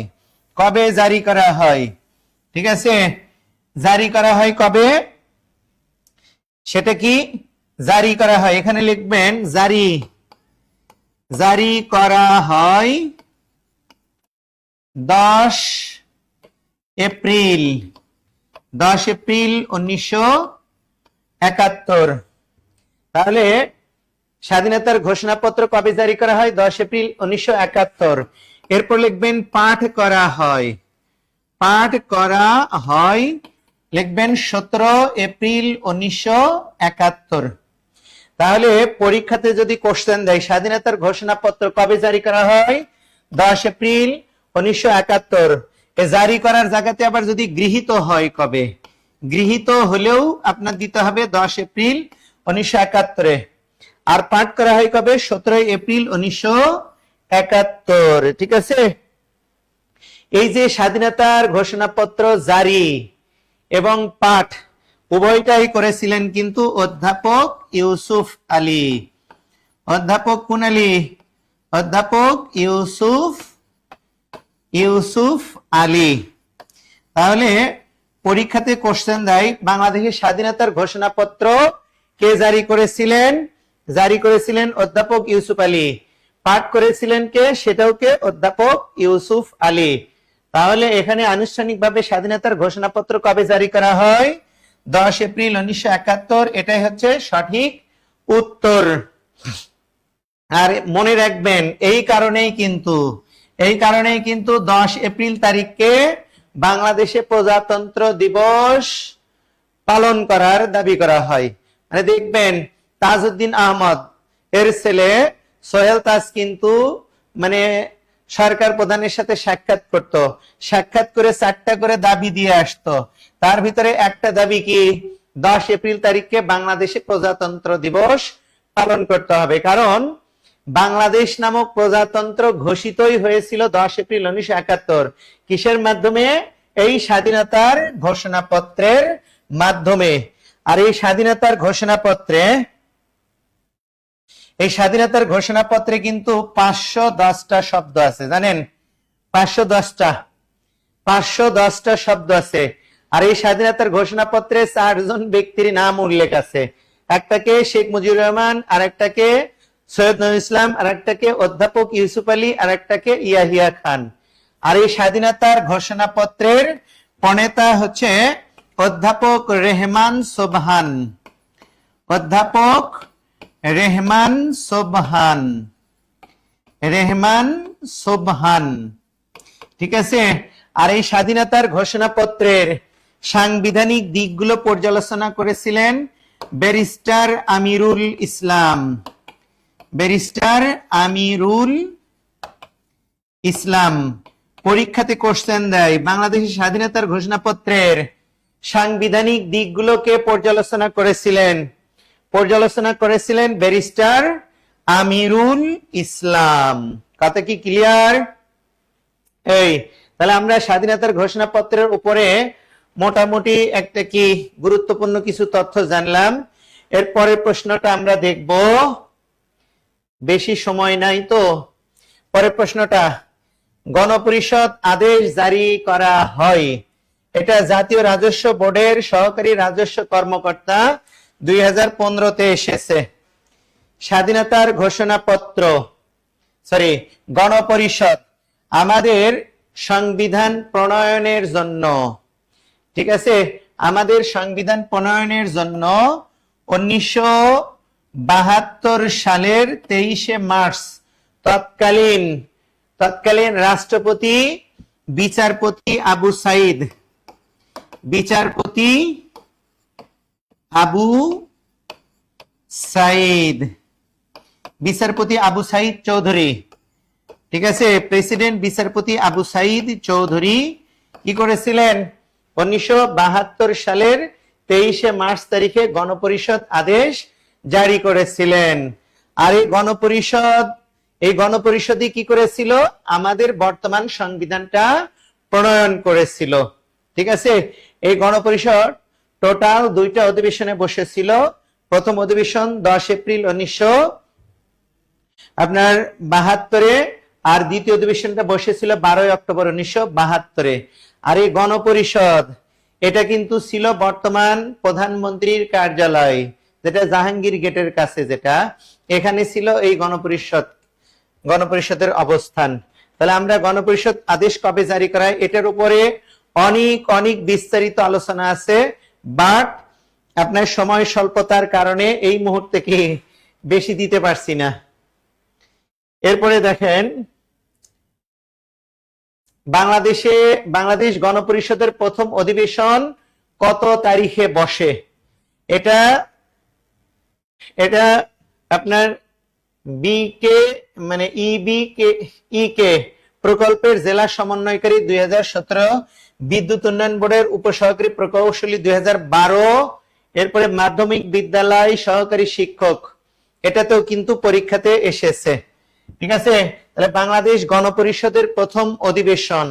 কবে জারি করা হয়? ঠিক আছে, জারি করা হয় কবে? সেটা কি? জারি করা হয়, এখানে লিখবেন জারি করা হয় 10 এপ্রিল 1971। তাহলে স্বাধীনতার ঘোষণাপত্র কবে জারি করা হয়? 10 এপ্রিল 1971। এরপর লিখবেন পাঠ করা হয়। পাঠ করা হয় লিখবেন 17 এপ্রিল 1971। তাহলে পরীক্ষাতে যদি কোশ্চেন দেয় স্বাধীনতার ঘোষণাপত্র কবে জারি করা হয়? 10 এপ্রিল 1971। এ জারি করার জায়গাতে আবার যদি গৃহীত হয় কবে? গৃহীত হলেও আপনার দিতে হবে 10 এপ্রিল 1971। আর পাঠ করা হয় কবে? 17 এপ্রিল 1971। ঠিক আছে, এই যে স্বাধীনতার ঘোষণাপত্র জারি এবং পাঠ উভয়টাই করেছিলেন কিন্তু অধ্যাপক ইউসুফ আলী। অধ্যাপক কোন আলী? অধ্যাপক ইউসুফ আলী। তাহলে পরীক্ষাতে কোশ্চেন দেয় বাংলাদেশের স্বাধীনতার ঘোষণাপত্র কে জারি করেছিলেন? জারি করেছিলেন অধ্যাপক ইউসুফ আলী। পাঠ করেছিলেন কে? সেটাও কে? অধ্যাপক ইউসুফ আলী। তাহলে এখানে আনুষ্ঠানিকভাবে স্বাধীনতার ঘোষণাপত্র কবে জারি করা হয়? 10 এপ্রিল 1971। এটাই হচ্ছে সঠিক উত্তর। আর মনে রাখবেন এই কারণেই কিন্তু 10 এপ্রিল তারিখকে বাংলাদেশে প্রজাতন্ত্র দিবস পালন করার দাবি করা হয়। মানে দেখবেন তাজউদ্দিন আহমদ এর ছেলে সোহেল তাজ কিন্তু মানে সরকার প্রধানের সাথে সাক্ষাৎ করত, সাক্ষাৎ করে 4টা করে দাবি দিয়ে আসতো। তার ভিতরে একটা দাবি কি? 10 এপ্রিল তারিখকে বাংলাদেশে প্রজাতন্ত্র দিবস পালন করতে হবে, কারণ বাংলাদেশ নামক প্রজাতন্ত্র ঘোষিতই হয়েছিল 10 এপ্রিল 1971। কিসের মাধ্যমে? এই স্বাধীনতার ঘোষণাপত্রের মাধ্যমে। আর এই স্বাধীনতার ঘোষণাপত্রে কিন্তু 510টা শব্দ আছে, জানেন? 510টা শব্দ আছে। আর এই স্বাধীনতার ঘোষণাপত্রে 4 জন ব্যক্তির নাম উল্লেখ আছে। একটাকে শেখ মুজিবুর রহমান, আর একটাকে সৈয়দ নজরুল ইসলাম, আর একটাকে অধ্যাপক ইউসুফ আলী, আর একটাকে ইয়াহিয়া খান। আর এই স্বাধীনতার ঘোষণাপত্রের প্রণেতা হচ্ছে অধ্যাপক রেহমান সোবহান। অধ্যাপক রেহমান সোবহান। ঠিক আছে, আর এই স্বাধীনতার ঘোষণাপত্রের সাংবিধানিক দিকগুলো পর্যালোচনা করেছিলেন ব্যারিস্টার আমিরুল ইসলাম। ব্যারিস্টার আমিরুল ইসলাম পরীক্ষাতে কোশ্চেন দেয়, বাংলাদেশের স্বাধীনতার ঘোষণাপত্রের সাংবিধানিক দিকগুলোকে পর্যালোচনা করেছিলেন ব্যারিস্টার আমিরুল ইসলাম। কথা কি ক্লিয়ার? এই তাহলে আমরা স্বাধীনতার ঘোষণাপত্রের উপরে মোটামুটি একটা কি গুরুত্বপূর্ণ কিছু তথ্য জানলাম। এর পরের প্রশ্নটা আমরা দেখব, বেশি সময় নাই তো। পরের প্রশ্নটা, গণপরিষদ আদেশ জারি করা হয়, এটা জাতীয় রাজস্ব বোর্ডের সহকারী রাজস্ব কর্মকর্তা 2015-তে এসেছে। স্বাধীনতার ঘোষণাপত্র গণপরিষদ আমাদের সংবিধান প্রণয়নের জন্য, ঠিক আছে, আমাদের সংবিধান প্রণয়নের জন্য 1972 সালের 23শে মার্চ তৎকালীন রাষ্ট্রপতি বিচারপতি আবু সাইদ চৌধুরী, ঠিক আছে, প্রেসিডেন্ট বিচারপতি আবু সাইদ চৌধুরী কি করেছিলেন? 1972 সালের 23শে মার্চ তারিখে গণপরিষদ আদেশ জারি করেছিলেন। আর এই গণপরিষদই কি করেছিল? আমাদের বর্তমান সংবিধানটা প্রণয়ন করেছিল, ঠিক আছে। এই গণপরিষদ টোটাল 2টা অধিবেশনে বসেছিল। প্রথম অধিবেশন 10 এপ্রিল 1972-এ, আর দ্বিতীয় অধিবেশনটা বসেছিল 12 অক্টোবর 1972-এ। আর এই গণপরিষদ এটা কিন্তু ছিল বর্তমান প্রধানমন্ত্রীর কার্যালয়, যেটা জাহাঙ্গীর গেটের কাছে, যেটা এখানে ছিল এই গণপরিষদের অবস্থান। তাহলে আমরা গণপরিষদ আদেশ কবে জারি করা হয় এটার উপরে অনেক বিস্তারিত আলোচনা আছে, বাট আপনার সময় স্বল্পতার কারণে এই মুহূর্তে কি বেশি দিতে পারছি না। এরপরে দেখেন, বাংলাদেশ গণপরিষদের প্রথম অধিবেশন কত তারিখে বসে? এটা আপনার ইকে প্রকল্পের জেলা সমন্বয়কারী 2017, বিদ্যুৎ উন্নয়ন বোর্ডের উপসহকারী প্রকৌশলী 2012, এরপরে মাধ্যমিক বিদ্যালয় সহকারী শিক্ষক, এটাতেও কিন্তু পরীক্ষাতে এসেছে, ঠিক আছে। তাহলে বাংলাদেশ গণপরিষদের প্রথম অধিবেশন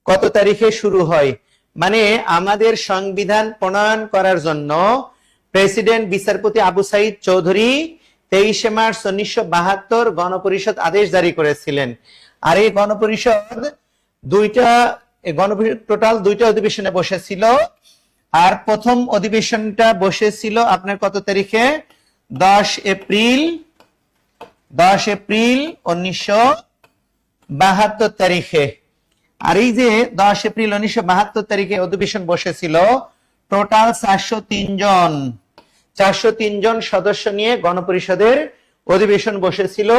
কত তারিখে শুরু হয়? মানে আমাদের সংবিধান প্রণয়ন করার জন্য প্রেসিডেন্ট বিচারপতি আবু সাইদ চৌধুরী 23শে মার্চ 1972 গণপরিষদ আদেশ জারি করেছিলেন। আর এই গণপরিষদ টোটাল 2টা অধিবেশনে বসেছিল। আর প্রথম অধিবেশনটা বসেছিল আপনার কত তারিখে? 10 এপ্রিল 1972 তারিখে। আর এই যে 10 এপ্রিল 1972 তারিখে অধিবেশন বসেছিল, টোটাল 403 জন সদস্য নিয়ে গণপরিষদের অধিবেশন বসেছিল।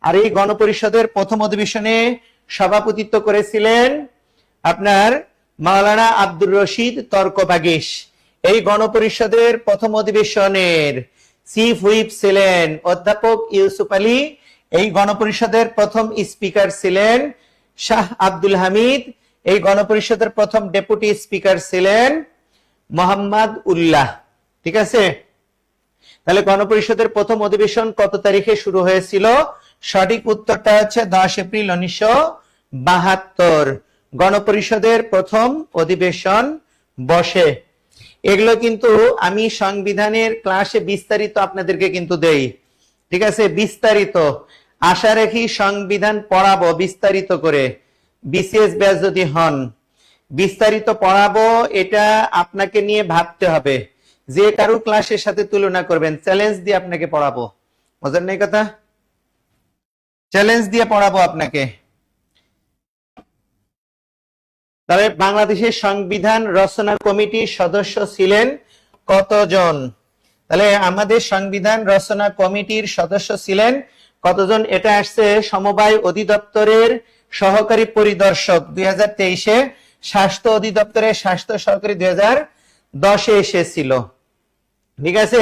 আর এই গণপরিষদের প্রথম অধিবেশনে সভাপতিত্ব করেছিলেন আপনার মাওলানা আব্দুর রশিদ তর্কবাগীশ। এই গণপরিষদের প্রথম অধিবেশনের চিফ হুইপ ছিলেন অধ্যাপক ইউসুফ আলী। এই গণপরিষদের প্রথম স্পিকার ছিলেন শাহ আব্দুল হামিদ। এই গণপরিষদের প্রথম ডেপুটি স্পিকার ছিলেন মোহাম্মদ উল্লাহ, ঠিক আছে। তাহলে গণপরিষদের প্রথম অধিবেশন কত তারিখে শুরু হয়েছিল? সঠিক উত্তরটা হচ্ছে 10 এপ্রিল 1972 গণপরিষদের প্রথম অধিবেশন বসে। এগুলো কিন্তু আমি সংবিধানের ক্লাসে বিস্তারিত আপনাদেরকে কিন্তু দেই, ঠিক আছে, বিস্তারিত। আশা রাখি সংবিধান পড়াবো বিস্তারিত করে, বিসিএস ব্যাচ যদি হন বিস্তারিত পড়াবো। এটা আপনাকে নিয়ে ভাবতে হবে, যে কারো ক্লাসের সাথে তুলনা করবেন, চ্যালেঞ্জ দিয়ে আপনাকে পড়াবো, বুঝলেন না এই কথা? চ্যালেঞ্জ দিয়ে পড়াবো আপনাকে। তবে বাংলাদেশের সংবিধান রচনা কমিটির সদস্য ছিলেন কতজন? তাহলে আমাদের সংবিধান রচনা কমিটির সদস্য ছিলেন কতজন? এটা আসছে সমবায় অধিদপ্তরের সহকারী পরিদর্শক 2023-এ স্বাস্থ্য অধিদপ্তরের স্বাস্থ্য সহকারী 2010-এ এসেছিল। ঠিক আছে,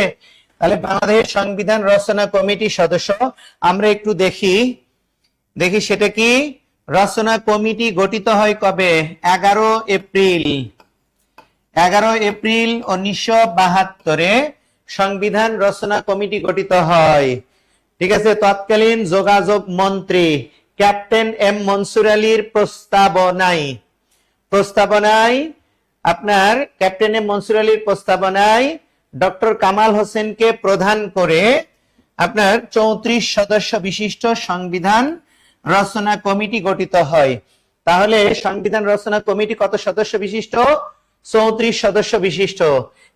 তাহলে বাংলাদেশ সংবিধান রচনা কমিটির সদস্য আমরা একটু দেখি সেটা কি। রচনা কমিটি গঠিত হয় কবে? 11 এপ্রিল 1972-এ সংবিধান রচনা কমিটি গঠিত হয়। ঠিক আছে, তৎকালীন যোগাযোগ মন্ত্রী ক্যাপ্টেন এম মনসুর আলীর প্রস্তাবনায় আপনার ক্যাপ্টেন এম মনসুর আলীর প্রস্তাবনায় ডক্টর কামাল হোসেনকে প্রধান করে আপনার 34 সদস্য বিশিষ্ট সংবিধান রচনা কমিটি গঠিত হয়। তাহলে সংবিধান রচনা কমিটি কত সদস্য বিশিষ্ট? 34 সদস্য বিশিষ্ট।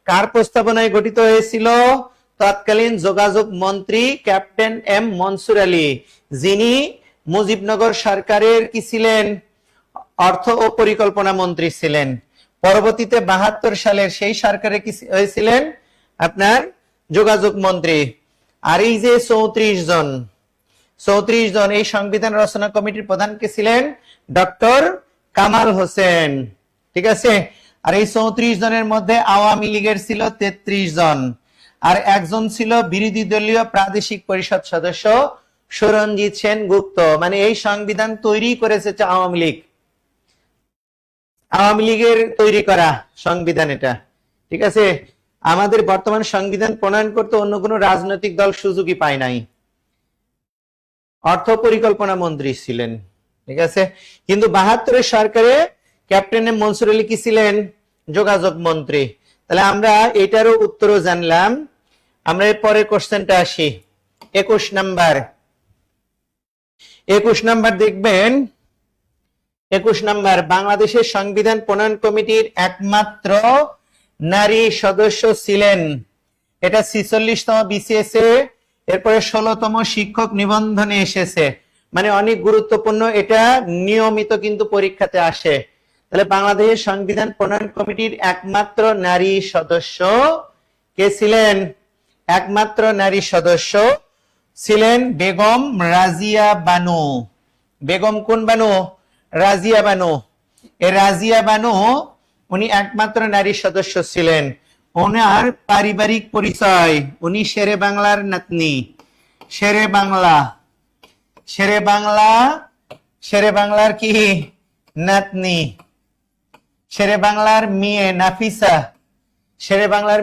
কার প্রস্তাবনায় গঠিত হয়েছিল? তৎকালীন যোগাযোগ মন্ত্রী ক্যাপ্টেন এম মনসুর আলী, যিনি মুজিবনগর সরকারের কি ছিলেন? অর্থ ও পরিকল্পনা মন্ত্রী ছিলেন। পরবর্তীতে 72 সালের সেই সরকারে কি হয়েছিলেন? আপনার যোগাযোগ মন্ত্রী। আর এই যে 34 জন এই সংবিধান রচনা কমিটির প্রধান কে ছিলেন? ডক্টর কামাল হোসেন। ঠিক আছে, আর এই 34 জনের মধ্যে আওয়ামী লীগের ছিল 33 জন, আর একজন ছিল বিরোধী দলীয় প্রাদেশিক পরিষদ সদস্য সুরঞ্জিত সেনগুপ্ত। মানে এই সংবিধান তৈরি করেছে আওয়ামী লীগের তৈরি করা সংবিধান এটা। ঠিক আছে, আমাদের বর্তমান সংবিধান প্রণয়ন করতে অন্য কোনো রাজনৈতিক দল সুযোগই পায় নাই। অর্থ পরিকল্পনা মন্ত্রী ছিলেন। ঠিক আছে, কিন্তু 72-এর সরকারে ক্যাপ্টেন এম মনসুর আলী কি ছিলেন? যোগাযোগ মন্ত্রী। তাহলে আমরা এটারও উত্তরও জানলাম। আমরা এর পরের কোশ্চেনটা আসি, 21 নাম্বার দেখবেন। 21 নাম্বার, বাংলাদেশের সংবিধান প্রণয়ন কমিটির একমাত্র নারী সদস্য ছিলেন। এটা 46তম BCS এ, এরপরে 16তম শিক্ষক নিবন্ধনে এসেছে। মানে অনেক গুরুত্বপূর্ণ, এটা নিয়মিত কিন্তু পরীক্ষাতে আসে। তাহলে বাংলাদেশের সংবিধান প্রণয়ন কমিটির একমাত্র নারী সদস্য কে ছিলেন? একমাত্র নারী সদস্য ছিলেন বেগম রাজিয়া বানু। বেগম কোন বানু? রাজিয়া বানু। এই রাজিয়া বানু উনি একমাত্র নারী সদস্য ছিলেন। ওনার পারিবারিক পরিচয়, উনি শেরে বাংলার নাতনি। শেরে বাংলার কি নাতনি? শেরে বাংলার মেয়ে নাফিসা। শেরে বাংলার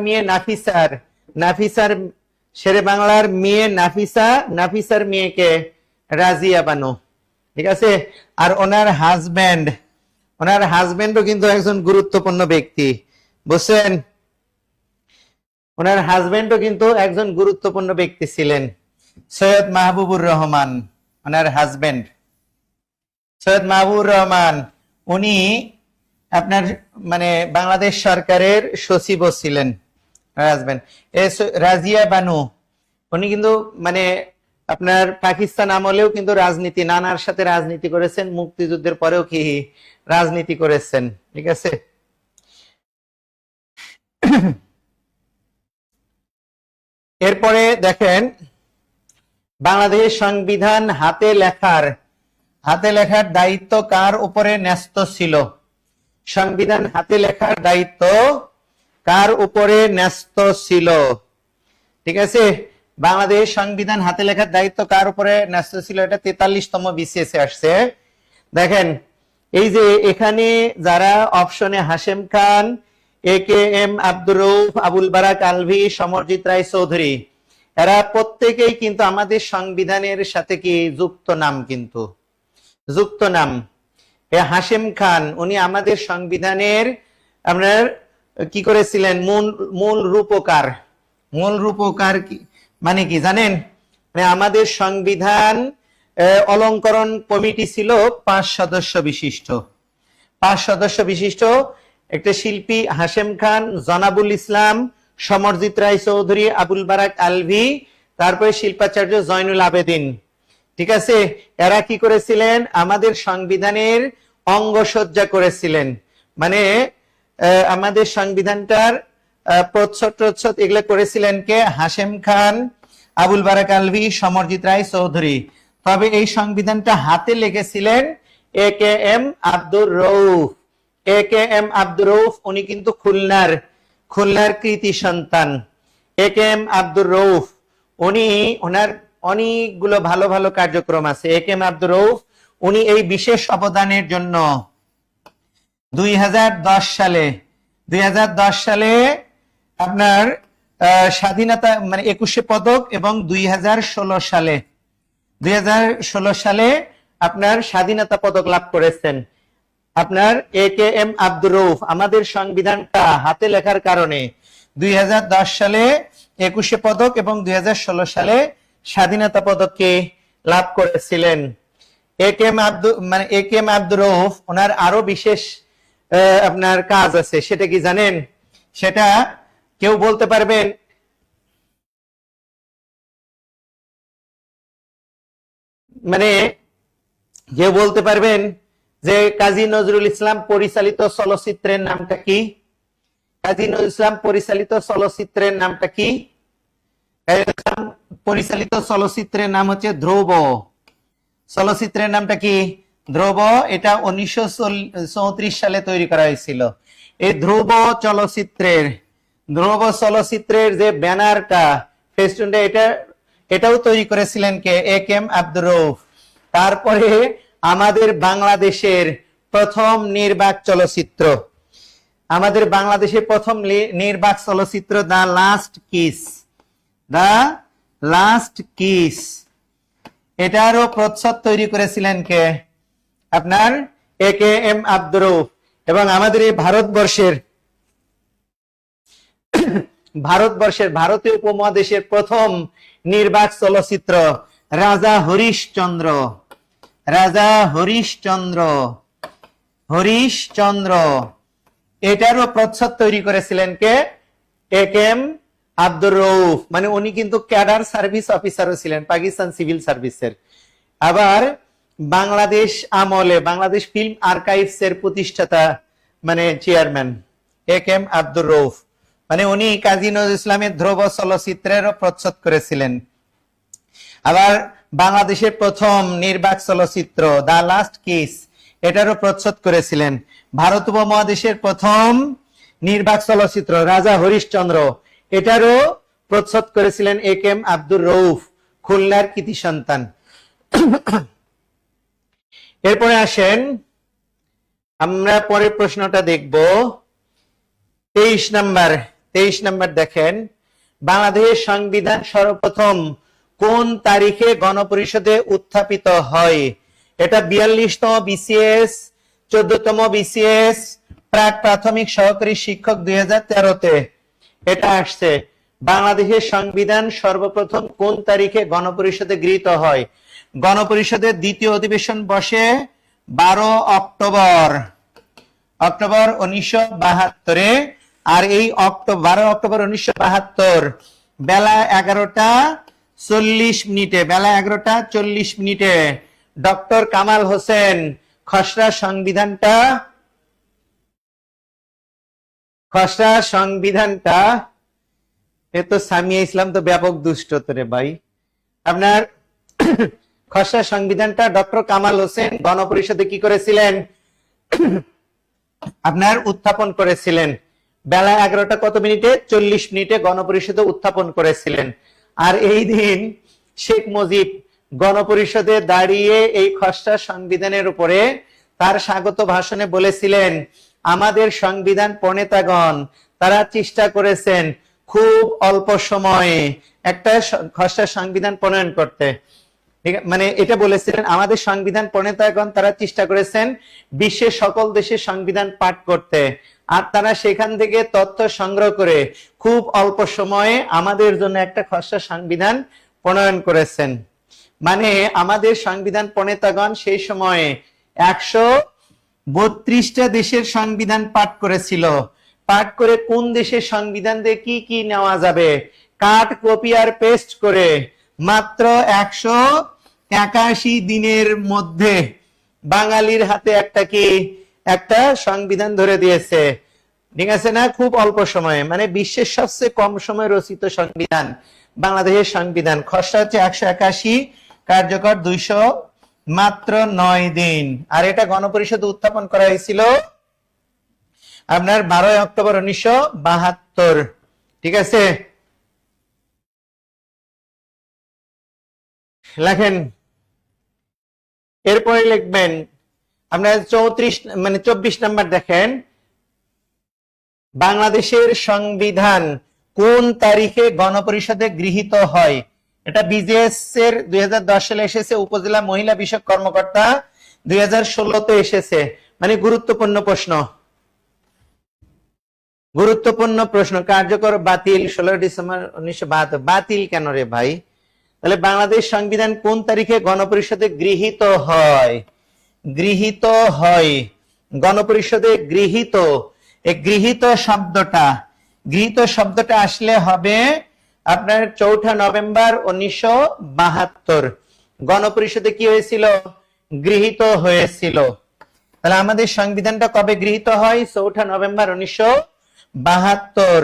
মেয়ে নাফিসার মেয়েকে রাজিয়া বানু। ঠিক আছে, আর ওনার হাজবেন্ডও কিন্তু একজন গুরুত্বপূর্ণ ব্যক্তি, বুঝছেন? ওনার হাজবেন্ডও কিন্তু একজন গুরুত্বপূর্ণ ব্যক্তি ছিলেন, সৈয়দ মাহবুবুর রহমান। ওনার হাজবেন্ড সৈয়দ মাহবুবুর রহমান, উনি আপনার মানে বাংলাদেশ সরকারের সচিবও ছিলেন। হাজবেন্ড রাজিয়া বানু, উনি কিন্তু মানে আপনার পাকিস্তান আমলেও কিন্তু রাজনীতি, নানার সাথে রাজনীতি করেছেন, মুক্তিযুদ্ধের পরেও কি রাজনীতি করেছেন। ঠিক আছে, এরপরে দেখেন বাংলাদেশ সংবিধান হাতে লেখার দায়িত্ব কার উপরে ন্যস্ত ছিল? সংবিধান হাতে লেখার দায়িত্ব কার উপরে ন্যস্ত ছিল? ঠিক আছে, বাংলাদেশ সংবিধান হাতে লেখার দায়িত্ব কার উপরে ন্যস্ত ছিল? এটা 43তম BCS এ আসছে। দেখেন এই যে এখানে যারা অপশনে হাশেম খান, AKM আব্দুর রউফ, আবুল বারাক আলভী, সমরজিৎ রায় চৌধুরী, এরা প্রত্যেকেই কিন্তু আমাদের সংবিধানের সাথে কি যুক্ত নাম, কিন্তু যুক্ত নাম। হাশেম খান উনি আমাদের সংবিধানের আপনার কি করেছিলেন? মূল রূপকার মানে কি জানেন? মানে আমাদের সংবিধান অলংকরণ কমিটি ছিল 5 সদস্য বিশিষ্ট। একটা শিল্পী হাশেম খান, জনাবুল ইসলাম, সমরজিৎ রায় চৌধুরী, আবুল বারাক আলভী, তারপরে শিল্পাচার্য জয়নুল আবেদিন। ঠিক আছে, এরা কি করেছিলেন? আমাদের সংবিধানের অঙ্গসজ্জা করেছিলেন। মানে আমাদের সংবিধানটার প্রচ্ছদ এগুলো করেছিলেন কে? হাশেম খান, আবুল বারাক আলভী, সমরজিৎ রায় চৌধুরী। তবে এই সংবিধানটা হাতে লিখেছিলেন AKM আব্দুর রউফ। AKM আব্দুর রউফ উনি কিন্তু খুলনার কৃতি সন্তান। AKM আব্দুর রউফ উনি ওনার অনেকগুলো ভালো ভালো কার্যক্রম আছে। AKM আব্দুর রউফ উনি এই বিশেষ অবদানের জন্য 2010 সালে আপনার স্বাধীনতা মানে 21শে পদক এবং 2016 সালে আপনার স্বাধীনতা পদক লাভ করেছেন। আপনার AKM আব্দুর রউফ আমাদের সংবিধানটা হাতে লেখার কারণে 2010 সালে 21শে পদক এবং 2016 সালে স্বাধীনতা পদককে লাভ করেছিলেন। AKM আব্দুর রউফ ওনার আরো বিশেষ আপনার কাজ আছে, সেটা কি জানেন? সেটা কেউ বলতে পারবেন? মানে কেউ বলতে পারবেন যে কাজী নজরুল ইসলাম পরিচালিত চলচ্চিত্রের নামটা কি? কাজী নজরুল ইসলাম পরিচালিত চলচ্চিত্রের নামটা কি? পরিচালিত চলচ্চিত্রের নাম হচ্ছে ধ্রুব। চলচ্চিত্রের নামটা কি? ধ্রুব। এটা 1934 সালে তৈরি করা হয়েছিল। এই ধ্রুব চলচ্চিত্রের যে ব্যানারটা, ফেস্টুনটা, এটাও তৈরি করেছিলেন কে? AKM আব্দুর রউফ। তারপরে আমাদের বাংলাদেশের প্রথম নির্বাক চলচ্চিত্র, দ্য লাস্ট কিস, এটারও প্রচ্ছদ তৈরি করেছিলেন কে? আপনার AKM আব্দুর রউফ। এবং আমাদের এই ভারতীয় উপমহাদেশের প্রথম নির্বাক চলচ্চিত্র রাজা হরিশচন্দ্র, এটারও প্রচ্ছদ তৈরি করেছিলেন কে? AKM আব্দুর রউফ। মানে উনি কিন্তু ক্যাডার সার্ভিস অফিসারও ছিলেন পাকিস্তান সিভিল সার্ভিসের। আবার বাংলাদেশ আমলে বাংলাদেশ ফিল্ম আর্কাইভস এর প্রতিষ্ঠাতা মানে চেয়ারম্যান AKM আব্দুর রউফ। মানে উনি কাজী নজরুল ইসলামের ধ্রুব চলচ্চিত্রেরও প্রচ্ছদ করেছিলেন। আবার বাংলাদেশের প্রথম নির্বাক চলচ্চিত্র দ্য লাস্ট কিস, এটারও প্রচ্ছদ করেছিলেন। ভারত উপমহাদেশের প্রথম নির্বাক চলচ্চিত্র রাজা হরিশচন্দ্র, এটারও প্রচ্ছদ করেছিলেন AKM আব্দুর রউফ, খুলনার কৃতি সন্তান। এরপরে আসেন আমরা পরের প্রশ্নটা দেখব। 23 নাম্বার দেখেন, বাংলাদেশের সংবিধান সর্বপ্রথম কোন তারিখে গণপরিষদে উত্থাপিত হয়? এটা 42তম BCS, 14তম BCS, প্রাক প্রাথমিক সহকারী শিক্ষক 2013-তে এটা আসছে। বাংলাদেশের সংবিধান সর্বপ্রথম কোন তারিখে গণপরিষদে গৃহীত হয়? গণপরিষদের দ্বিতীয় অধিবেশন বসে 12 অক্টোবর 1972-এ। আর এই 12 অক্টোবর 1972 বেলা 11:40 ডক্টর কামাল হোসেন খসড়া সংবিধানটা এ তো সামিয়া ইসলাম তো ব্যাপক দুষ্ট তোরে ভাই। আপনার খসড়া সংবিধানটা ডক্টর কামাল হোসেন গণপরিষদে কি করেছিলেন? আপনার উত্থাপন করেছিলেন। বেলা 11:40 গণপরিষদে উত্থাপন করেছিলেন। আর এই দিন শেখ মুজিব গণপরিষদে দাঁড়িয়ে এই খসড়া সংবিধানের উপরে তার স্বাগত ভাষণে বলেছিলেন, আমাদের সংবিধান প্রণেতাগণ তারা চেষ্টা করেছেন খুব অল্প সময়ে একটা খসড়া সংবিধান প্রণয়ন করতে। মানে এটা বলেছিলেন আমাদের সংবিধান প্রণেতাগণ তারা চেষ্টা করেছেন বিশ্বের সকল দেশের সংবিধান পাঠ করতে, আর তারা সেখান থেকে তথ্য সংগ্রহ করে খুব অল্প সময়ে আমাদের জন্য একটা খসড়া সংবিধান প্রণয়ন করেছেন। মানে আমাদের সংবিধান প্রণেতাগণ সেই সময়ে 132টা দেশের সংবিধান পাঠ করেছিল। পাঠ করে কোন দেশের সংবিধান দিয়ে কি কি নেওয়া যাবে কাট কপি আর পেস্ট করে মাত্র 181 দিনের মধ্যে বাঙালির হাতে একটা সংবিধান ধরে দিয়েছে। ঠিক আছে না? খুব অল্প সময়ে, মানে বিশ্বের সবচেয়ে কম সময়ে রচিত সংবিধান বাংলাদেশের সংবিধান। খসড়া হচ্ছে 181, কার্যকর 200, মাত্র 9 দিন। আর এটা গণপরিষদে উত্থাপন করা হয়েছিল আপনার 12 অক্টোবর 1972। ঠিক আছে, লেখেন। এরপরে লিখবেন আপনার 24 নাম্বার দেখেন, বাংলাদেশের সংবিধান কোন তারিখে গণপরিষদে গৃহীত হয়? এটা বিজিএস এর 2010 সালে এসেছে, উপজেলা মহিলা বিষয়ক কর্মকর্তা 2016-তে এসেছে। মানে গুরুত্বপূর্ণ প্রশ্ন, গুরুত্বপূর্ণ প্রশ্ন। কার্যকর বাতিল 16 ডিসেম্বর 1972। বাতিল কেন রে ভাই? তাহলে বাংলাদেশ সংবিধান কোন তারিখে গণপরিষদে গৃহীত হয়? গৃহীত হয়, গণপরিষদে গৃহীত। এই গৃহীত শব্দটা আসলে হবে আপনার 4 নভেম্বর 1972 গণপরিষদে কি হয়েছিল? গৃহীত হয়েছিল। তাহলে আমাদের সংবিধানটা কবে গৃহীত হয়? 4 নভেম্বর 1972।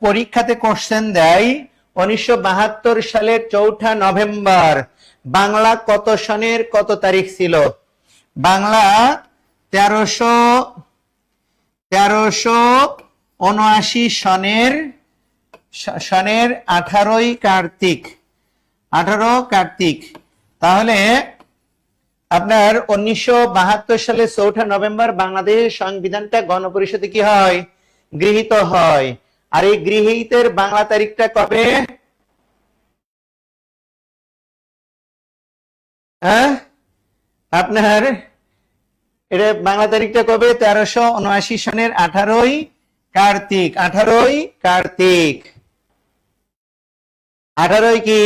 পরীক্ষাতে কোশ্চেন দেয় 1972 সালের 4 নভেম্বর বাংলা কত সনের কত তারিখ ছিল? বাংলা 1379 সনের 18 কার্তিক। তাহলে আপনার 1972 সালে 4 নভেম্বর বাংলাদেশের সংবিধানটা গণপরিষদে কি হয়? গৃহীত হয়। আর এই গৃহীতের বাংলা তারিখটা কবে? হ্যাঁ, আপনার এটা বাংলা তারিখটা কবে? 1379 সনের 18 কার্তিক। 18 কি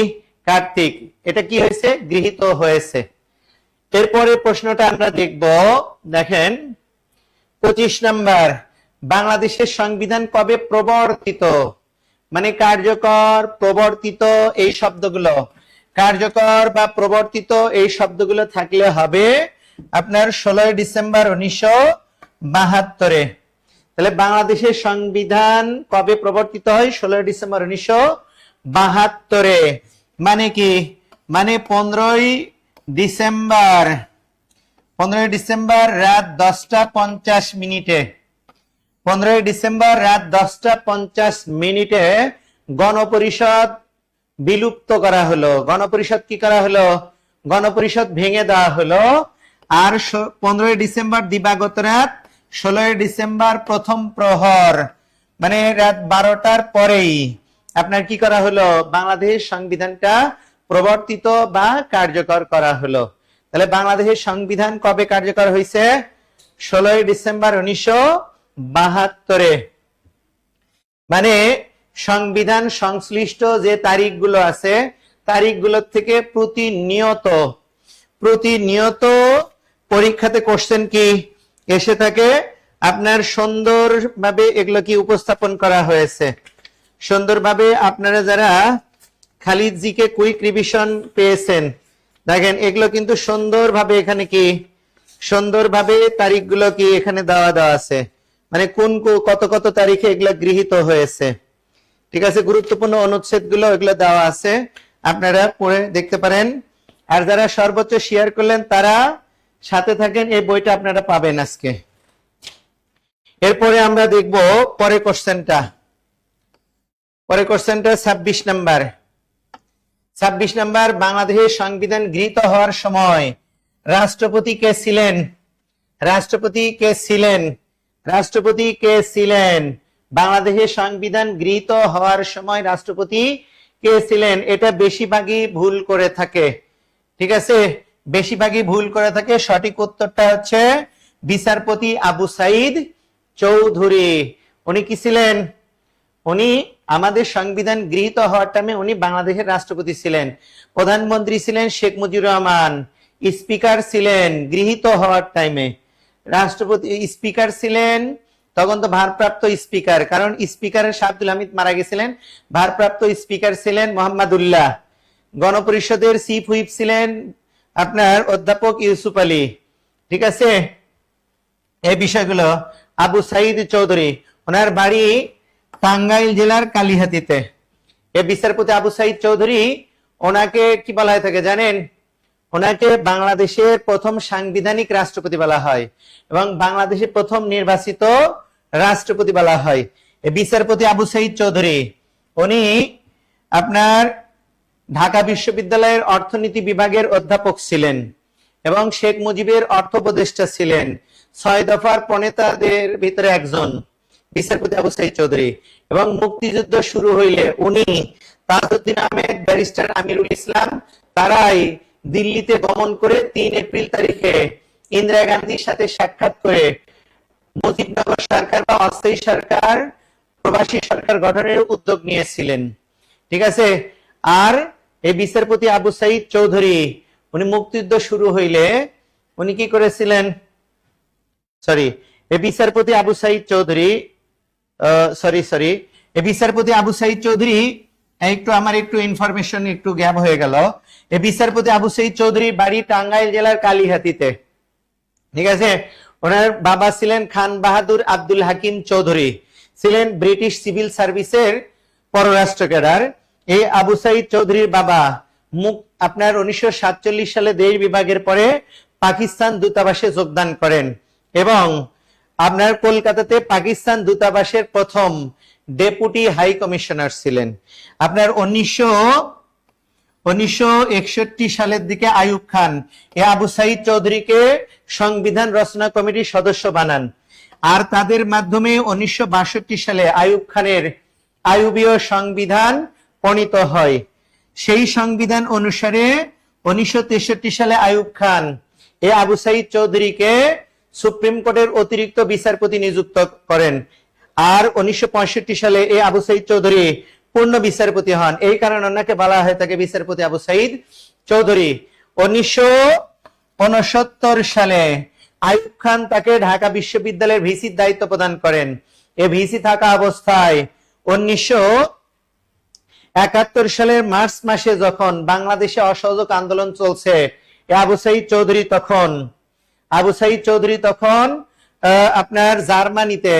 কার্তিক। এটা কি হয়েছে? গৃহীত হয়েছে। এরপরে প্রশ্নটা আমরা দেখব, দেখেন 25 নাম্বার, বাংলাদেশের সংবিধান কবে প্রবর্তিত? মানে কার্যকর, প্রবর্তিত এই শব্দগুলো, কার্যকর বা প্রবর্তিত এই শব্দগুলো থাকলে হবে আপনার 16 ডিসেম্বর 1972। তাহলে বাংলাদেশের সংবিধান কবে প্রবর্তিত হয়? 16 ডিসেম্বর 1972। মানে কি? মানে 15 ডিসেম্বর রাত 10টা 50 মিনিটে, 15 ডিসেম্বর রাত 10টা 50 মিনিটে গণপরিষদ বিলুপ্ত করা হলো। গণপরিষদ কি করা হলো? গণপরিষদ ভেঙে দেওয়া হলো। আর 15 ডিসেম্বর দিবাগত রাত, 16 ডিসেম্বর প্রথম প্রহর, মানে রাত 12টার পরেই আপনার কি করা হলো? বাংলাদেশ সংবিধানটা প্রবর্তিত বা কার্যকর করা হলো। তাহলে বাংলাদেশের সংবিধান কবে কার্যকর হয়েছে? 16 ডিসেম্বর 1972। মানে সংবিধান সংশ্লিষ্ট যে তারিখগুলো আছে, তারিখগুলোর থেকে প্রতিনিয়ত পরীক্ষাতে কোশ্চেন কি এসে থাকে, আপনার সুন্দরভাবে এগুলো কি উপস্থাপন করা হয়েছে। সুন্দরভাবে আপনারা যারা খালিদ জিকে কুইক রিভিশন পেয়েছেন, দেখেন এগুলো কিন্তু সুন্দরভাবে এখানে কি সুন্দরভাবে তারিখগুলো কি এখানে দেওয়া আছে, মানে কোন কত তারিখে এগুলো গৃহীত হয়েছে। ঠিক আছে, গুরুত্বপূর্ণ অনুচ্ছেদ গুলো এগুলো দেওয়া আছে, আপনারা পড়ে দেখতে পারেন। আর যারা সর্বোচ্চ শেয়ার করলেন তারা সাথে থাকেন, এই বইটা আপনারা পাবেন আজকে। এরপরে আমরা দেখব পরে কোশ্চেনটা 26 নাম্বার, বাংলাদেশের সংবিধান গৃহীত হওয়ার সময় রাষ্ট্রপতি কে ছিলেন? বাংলাদেশের সংবিধান গৃহীত হওয়ার সময় রাষ্ট্রপতি কে ছিলেন? এটা বেশিরভাগই ভুল করে থাকে। ঠিক আছে, বেশিরভাগই ভুল করে থাকে। সঠিক উত্তরটা হচ্ছে বিচারপতি আবু সাইদ চৌধুরী। উনি কি ছিলেন? উনি আমাদের সংবিধান গৃহীত হওয়ার টাইমে উনি বাংলাদেশের রাষ্ট্রপতি ছিলেন। প্রধানমন্ত্রী ছিলেন শেখ মুজিবুর রহমান। স্পিকার ছিলেন গৃহীত হওয়ার টাইমে, রাষ্ট্রপতি স্পিকার ছিলেন তখন তো ভারপ্রাপ্ত স্পিকার, কারণ স্পিকারের শাহ আব্দুল হামিদ মারা গেছিলেন। ভারপ্রাপ্ত স্পিকার ছিলেন মোহাম্মদুল্লাহ। গণপরিষদের চিফ হুইপ ছিলেন আপনার অধ্যাপক ইউসুফ আলী। ঠিক আছে, এই বিষয়গুলো আবু সাইদ চৌধুরী, ওনার বাড়ি টাঙ্গাইল জেলার কালিহাতীতে। এই বিচারপতি আবু সাইদ চৌধুরী, ওনাকে কি বলা হয়ে থাকে জানেন? ওনাকে বাংলাদেশের প্রথম সাংবিধানিক রাষ্ট্রপতি বলা হয় এবং বাংলাদেশের প্রথম নির্বাচিত রাষ্ট্রপতি বলা হয়। এই বিচারপতি আবু সাইদ চৌধুরী উনি আপনার ঢাকা বিশ্ববিদ্যালয়ের অর্থনীতি বিভাগের অধ্যাপক ছিলেন এবং শেখ মুজিবের অর্থ উপদেষ্টা ছিলেন। 6 দফার প্রণেতাদের ভিতরে একজন বিচারপতি আবু সাইদ চৌধুরী। এবং মুক্তিযুদ্ধ শুরু হইলে উনি তাজউদ্দিন আহমেদ, ব্যারিস্টার আমিরুল ইসলাম তারাই দিল্লিতে গমন করে 3 এপ্রিল তারিখে ইন্দিরা গান্ধীর সাথে সাক্ষাৎ করে মুজিবনগর সরকার বা অস্থায়ী সরকার, প্রবাসী সরকার গঠনের উদ্যোগ নিয়েছিলেন। ঠিক আছে। আর এই বিচারপতি আবু সাইদ চৌধুরী উনি মুক্তিযুদ্ধ শুরু হইলে উনি কি করেছিলেন, এই বিচারপতি আবু সাইদ চৌধুরী এই বিচারপতি আবু সাইদ চৌধুরী আমার একটু ইনফরমেশন একটু গ্যাপ হয়ে গেল। এই বিচারপতি আবু সাইদ চৌধুরী বাড়ি টাঙ্গাইল জেলার কালিহাতীতে। ঠিক আছে। ওনার বাবা ছিলেন খান বাহাদুর আব্দুল হাকিম চৌধুরী, ছিলেন ব্রিটিশ সিভিল সার্ভিসের পররাষ্ট্র ক্যাডার। এই আবু সাইদ চৌধুরীর বাবা আপনার 1947 সালে দেশ বিভাগের পরে পাকিস্তান দূতাবাসে যোগদান করেন এবং আপনার কলকাতাতে পাকিস্তান দূতাবাসের প্রথম ডেপুটি হাই কমিশনার ছিলেন। আপনার 1961 সালের দিকে আইয়ুব খান আবু সাইদ চৌধুরীকে সংবিধান রচনা কমিটির সদস্য বানান। আর তাদের মাধ্যমে 1962 সালে আইয়ুব খানের আইয়ুবীয় সংবিধান প্রণীত হয়। সেই সংবিধান অনুসারে 1963 সালে আইয়ুব খান আবু সাইদ চৌধুরীকে সুপ্রিম কোর্টের অতিরিক্ত বিচারপতি নিযুক্ত করেন। আর 1965 সালে আবু সাইদ চৌধুরী পূর্ণ বিচারপতি হন। এই কারণে ওনাকে বলা হয় থাকে বিচারপতি আবু সাইদ চৌধুরী। 1969 সালে আইয়ুব খান তাকে ঢাকা বিশ্ববিদ্যালয়ের ভিসির দায়িত্ব প্রদান করেন। এই ভিসি থাকা অবস্থায় 1971 সালের মার্চ মাসে যখন বাংলাদেশে অসহযোগ আন্দোলন চলছে, আবু সাইদ চৌধুরী তখন আপনার জার্মানিতে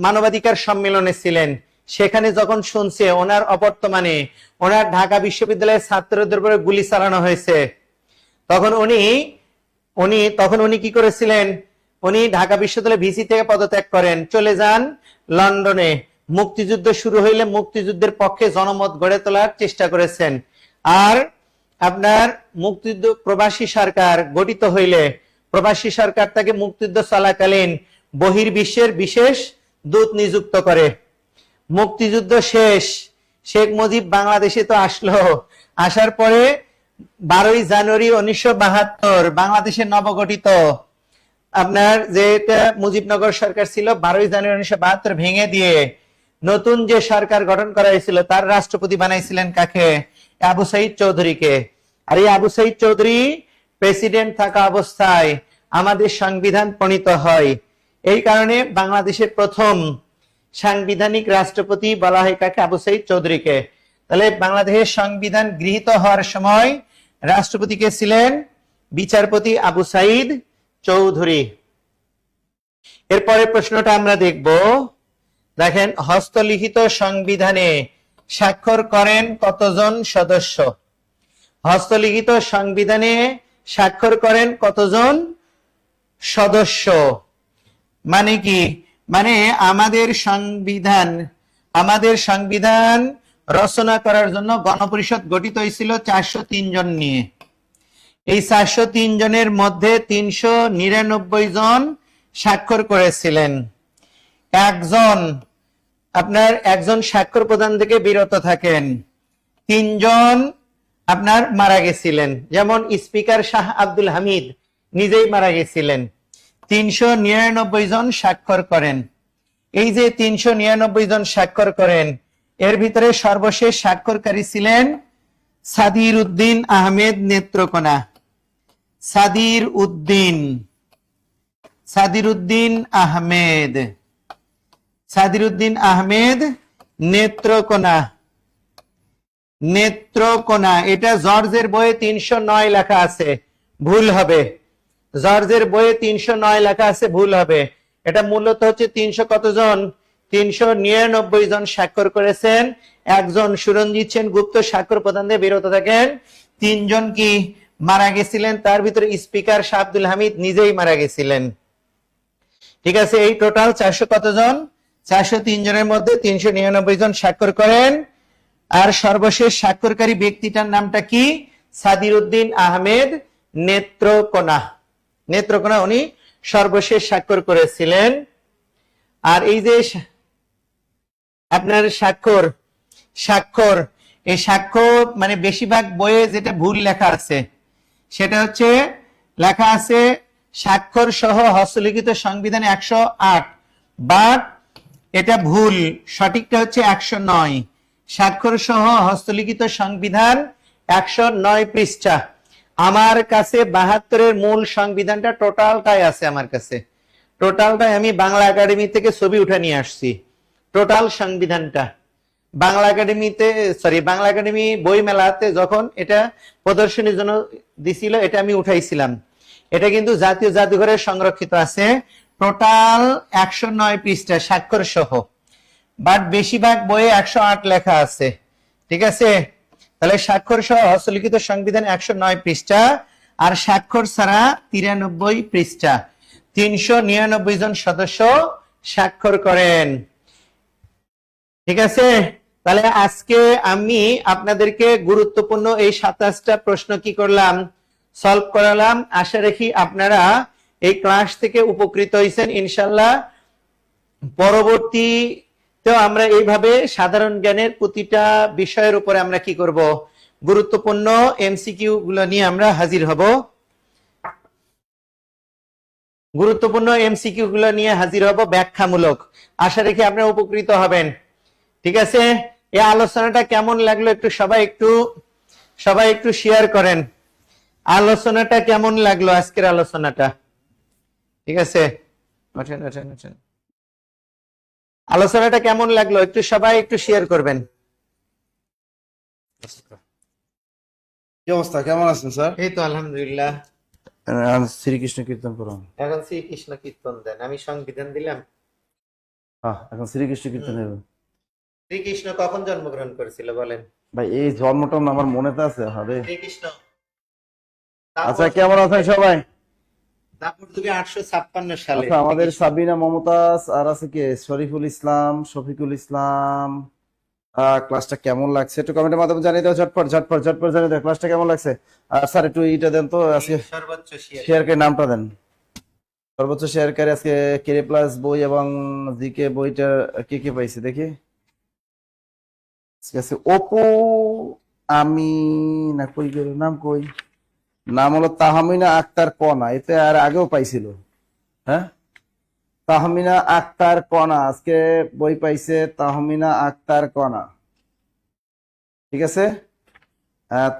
মানবাধিকার সম্মেলনে ছিলেন। সেখানে যখন শুনছে ওনার অবর্তমানে ওনার ঢাকা বিশ্ববিদ্যালয়ের ছাত্রদের উপরে গুলি চালানো হয়েছে, তখন উনি কি করেছিলেন, উনি ঢাকা বিশ্ববিদ্যালয়ের ভিসি থেকে পদত্যাগ করেন, চলে যান লন্ডনে। মুক্তিযুদ্ধ শুরু হইলে মুক্তিযুদ্ধের পক্ষে জনমত গড়ে তোলার চেষ্টা করেছেন। আর আপনার মুক্তিযুদ্ধ প্রবাসী সরকার গঠিত হইলে প্রবাসী সরকার তাকে মুক্তিযুদ্ধ চলাকালীন বহির্বিশ্বের বিশেষ দূত নিযুক্ত করে। মুক্তিযুদ্ধ শেষ, শেখ মুজিব বাংলাদেশে তো আসলো, আসার পরে 12 জানুয়ারি 1972 বাংলাদেশের নবগঠিত আপনার যেটা মুজিবনগর সরকার ছিল, 12 জানুয়ারি 1972 ভেঙে দিয়ে নতুন যে সরকার গঠন করা হয়েছিল তার রাষ্ট্রপতি বানাইছিলেন কাকে, আবু সাইদ চৌধুরীকে। আর এই আবু সাইদ চৌধুরী প্রেসিডেন্ট থাকা অবস্থায় আমাদের সংবিধান প্রণীত হয়। এই কারণে বাংলাদেশের প্রথম সাংবিধানিক রাষ্ট্রপতি বলা হয় কাকে, আবু সাইদ চৌধুরীকে। তাহলে বাংলাদেশের সংবিধান গৃহীত হওয়ার সময় রাষ্ট্রপতি কে ছিলেন, বিচারপতি আবু সাইদ চৌধুরী। এরপরে প্রশ্নটা আমরা দেখব। দেখেন, হস্তলিখিত সংবিধানে স্বাক্ষর করেন কতজন সদস্য? হস্তলিখিত সংবিধানে স্বাক্ষর করেন কতজন সদস্য? মানে কি, মানে আমাদের সংবিধান রচনা করার জন্য গণপরিষদ গঠিত হয়েছিল 403 জন নিয়ে। এই 403 জনের মধ্যে 399 জন স্বাক্ষর করেছিলেন। একজন স্বাক্ষর প্রদান থেকে বিরত থাকেন। 3 জন আপনার মারা গেছিলেন, যেমন স্পিকার শাহ আব্দুল হামিদ নিজেই মারা গেছিলেন। 399 জন স্বাক্ষর করেন। এই যে 399 জন স্বাক্ষর করেন, এর ভিতরে সর্বশেষ স্বাক্ষরকারী ছিলেন সাদির উদ্দিন আহমেদ নেত্রকোনা। সাদির উদ্দিন আহমেদ নেত্রকোনা। এটা জর্জের বইয়ে 309 লেখা আছে, ভুল হবে। জর্জের বইয়ে 309 লেখা আছে, ভুল হবে। এটা মূলত হচ্ছে 300 কতজন, 399 জন স্বাক্ষর করেছেন। একজন সুরঞ্জিত সেন গুপ্ত স্বাক্ষর প্রদান দিয়ে বিরত থাকেন। 3 জন কি মারা গেছিলেন, তার ভিতরে স্পিকার শাহ আব্দুল হামিদ নিজেই মারা গেছিলেন। ঠিক আছে, এই টোটাল 400 কতজন? 403 জনের মধ্যে 399 জন স্বাক্ষর করেন। আর সর্বশেষ স্বাক্ষরকারী ব্যক্তিটার নামটা কি? সাদির উদ্দিন আহমেদ নেত্রকোনা। নেত্রকোনা উনি সর্বশেষ স্বাক্ষর করেছিলেন। আর এই যে আপনার স্বাক্ষর, এই স্বাক্ষর মানে বেশিরভাগ বইয়ে যেটা ভুল লেখা আছে সেটা হচ্ছে লেখা আছে স্বাক্ষর সহ হস্তলিখিত সংবিধান 108, বাট এটা ভুল, সঠিকটা হচ্ছে 109। স্বাক্ষর সহ হস্তলিখিত সংবিধান 109 পৃষ্ঠা। আমার কাছে 72-এর মূল সংবিধানটা টোটালটাই আছে আমার কাছে। টোটালটাই আমি বাংলা একাডেমি থেকে ছবি উঠে নিয়ে আসছি। টোটাল সংবিধানটা বাংলা একাডেমি বই মেলাতে যখন এটা প্রদর্শনীর জন্য দিছিল, এটা আমি উঠাইছিলাম। এটা কিন্তু জাতীয় জাদুঘরে সংরক্ষিত আছে। টোটাল 109 পৃষ্ঠা স্বাক্ষর সহ, বাট বেশিরভাগ বইয়ে 108 লেখা আছে। ঠিক আছে, তাহলে স্বাক্ষর সহ হস্তলিখিত সংবিধান 109 পৃষ্ঠা, আর স্বাক্ষর ছাড়া 93 পৃষ্ঠা। 399 জন সদস্য স্বাক্ষর করেন। ঠিক আছে, তাহলে আজকে আমি আপনাদেরকে গুরুত্বপূর্ণ এই 27টা প্রশ্ন কি করলাম? সলভ করালাম। আশা রাখি আপনারা এই ক্লাস থেকে উপকৃত হয়েছেন ইনশাল্লাহ। পরবর্তীতেও আমরা এইভাবে সাধারণ জ্ঞানের প্রতিটা বিষয়ের উপরে আমরা কি করব? গুরুত্বপূর্ণ এমসিকিউ গুলো নিয়ে আমরা হাজির হব। ব্যাখ্যামূলক। আশা রাখি আপনারা উপকৃত হবেন। ঠিক আছে, এই আলোচনাটা কেমন লাগলো সবাই একটু শেয়ার করেন। আলোচনাটা কেমন লাগলো আজকের আলোচনাটা? ঠিক আছে, আলোচনাটা কেমন লাগলো সবাই একটু শেয়ার করবেন। কি অবস্থা, কেমন আছেন স্যার? এই তো আলহামদুলিল্লাহ। শ্রীকৃষ্ণ কীর্তন করুন। এখন শ্রীকৃষ্ণ কীর্তন দেন, আমি সংবিধান দিলাম। এখন শ্রীকৃষ্ণ কীর্তন হবে। শ্রীকৃষ্ণ কখন জন্মগ্রহণ করেছিল বলেন ভাই? এই জন্মটা আমার মনেতে আছে। হবে শ্রীকৃষ্ণ। আচ্ছা, কেমন আছেন সবাই? তারপর তুমি 856 সালে। আচ্ছা, আমাদের সাবিনা, মমতাজ, আর আছে কে, শরীফুল ইসলাম, শফিকুল ইসলাম। ক্লাসটা কেমন লাগছে একটু কমেন্টের মাধ্যমে জানিয়ে দাও। ঝটপট জানিয়ে দাও ক্লাসটা কেমন লাগছে। আর স্যার একটু এইটা দেন তো, আজকে সর্বোচ্চ শেয়ারকারী নামটা দেন। সর্বোচ্চ শেয়ারকারী আজকে কেরে প্লাস বই এবং জিকে বইটা কে পাইছে দেখি। ঠিক আছে, অপু আমি না কই গেল, নাম কই? নাম হলো তাহমিনা আক্তার কণা। এতে আর আগেও পাইছিল। হ্যাঁ, তাহমিনা আক্তার কণা আজকে বই পাইছে। তাহমিনা আক্তার কণা, ঠিক আছে।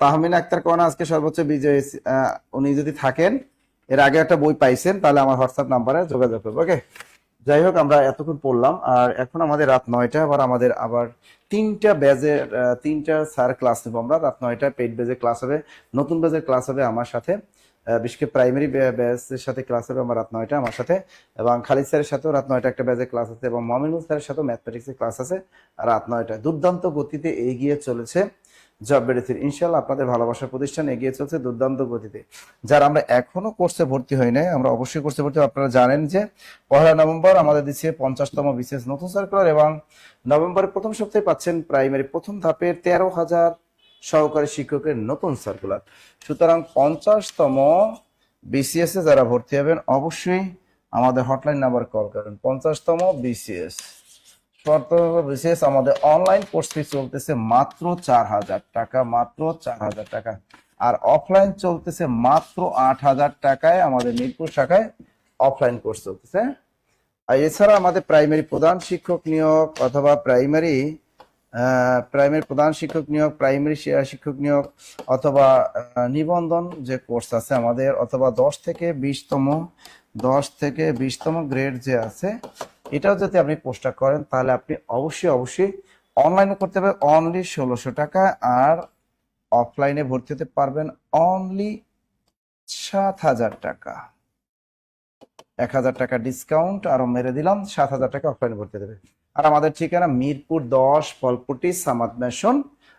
তাহমিনা আক্তার কণা আজকে সর্বোচ্চ বিজয়ী। উনি যদি থাকেন, এর আগে একটা বই পাইছেন, তাহলে আমার হোয়াটসঅ্যাপ নাম্বারে যোগাযোগ করবো। ওকে, যাই হোক, আমরা এতক্ষণ পড়লাম। আর এখন আমাদের রাত 9টা, আবার 3টা ব্যাজের 3টা স্যার ক্লাস নেবো আমরা। রাত 9টায় পেইড ব্যাজের ক্লাস হবে, নতুন ব্যাজের ক্লাস হবে আমার সাথে। বিশেষ করে প্রাইমারি ব্যাচের সাথে ক্লাস হবে আমার রাত 9টা আমার সাথে, এবং খালিদ স্যারের সাথেও রাত 9টা একটা ব্যাচের ক্লাস আছে, এবং মমিনুল স্যারের সাথেও ম্যাথমেটিক্সের ক্লাস আছে রাত 9টায়। দুর্দান্ত গতিতে এগিয়ে চলেছে জব বেড়েছে ইনশাল্লাহ। আপনাদের ভালোবাসার প্রতিষ্ঠান এগিয়ে চলছে দুর্দান্ত গতিতে। যারা আমরা এখনো কোর্সে ভর্তি হই নাই, আমরা অবশ্যই কোর্সে ভর্তি। আপনারা জানেন যে 1 নভেম্বর আমাদের দিচ্ছে 50তম বিশেষ নতুন সার্কুলার, এবং নভেম্বরের প্রথম সপ্তাহে পাচ্ছেন প্রাইমারি প্রথম ধাপের 13,000 সহকারী শিক্ষকের নতুন সার্কুলার। সুতরাং 50তম বিসিএস এ যারা ভর্তি হবেন অবশ্যই আমাদের হটলাইন নাম্বার কল করেন। 50তম বিসিএস আমাদের অনলাইন কোর্স ফি চলতেছে মাত্র 4,000 টাকা, মাত্র 4,000 টাকা। আর অফলাইন চলতেছে মাত্র 8,000 টাকায়। আমাদের মিরপুর শাখায় অফলাইন কোর্স চলতেছে। আর এছাড়া আমাদের প্রাইমারি প্রধান শিক্ষক নিয়োগ অথবা প্রাইমারি প্রধান শিক্ষক নিয়োগ, প্রাইমারি শিক্ষক নিয়োগ অথবা নিবন্ধন যে কোর্স আছে আমাদের, অথবা 10 থেকে 20তম গ্রেড যে আছে, এটাও যদি আপনি পোস্টটা করেন, তাহলে আপনি অবশ্যই অনলাইনে করতে পারবেন অনলি 1600 টাকা। আর অফলাইনে ভর্তি হতে পারবেন অনলি 7,000 টাকা। 1,000 টাকা ডিসকাউন্ট আরো মেরে দিলাম, 7,000 টাকা অফলাইনে ভর্তি দেবে। আর আমাদের ঠিকানা মিরপুর 10 ফলপটি সামাদ ম্যানশন।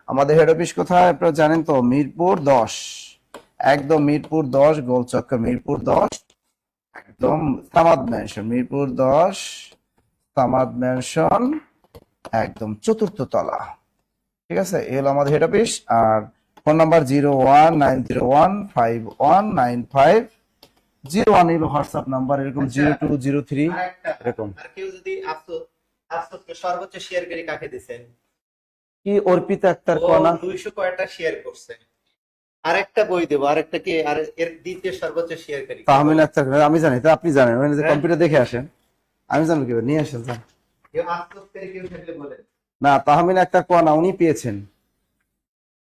আমাদের হেড অফিস কোথায় আপনারা জানেন তো, মিরপুর 10, একদম মিরপুর 10 গোলচক্কর, মিরপুর 10 একদম। একদম সামাদ ম্যানশন, মিরপুর 10 সামাদ ম্যানশন, একদম চতুর্থ তলা। ঠিক আছে, এই হলো আমাদের হেড অফিস। আর ফোন নাম্বার 01901519501, এলো হোয়াটসঅ্যাপ নাম্বার, এরকম 0203 আরেকটা, এরকম। আর কেউ যদি আফসোসকে সর্বোচ্চ শেয়ারকারী কাকে দিবেন? কি অর্পিতা আক্তার ও কোনা, 200 কয়টা শেয়ার করছে। আরেকটা বই দেবো, আরেকটা কি, আর এর দ্বিতীয় সর্বোচ্চ শেয়ারকারী কে তাহমিনা বলেন? আক্তার, আমি জানি তো, আপনি জানেন, ওখানে যে হ্যাঁ? কম্পিউটার দেখে আসেন, আমি জানবো কিভাবে, নিয়ে আসেন যান। কেউ আফসোসকারী কেউ থাকলে বলেন। না, তাহমিনা আক্তার কোনা উনি পেয়েছেন,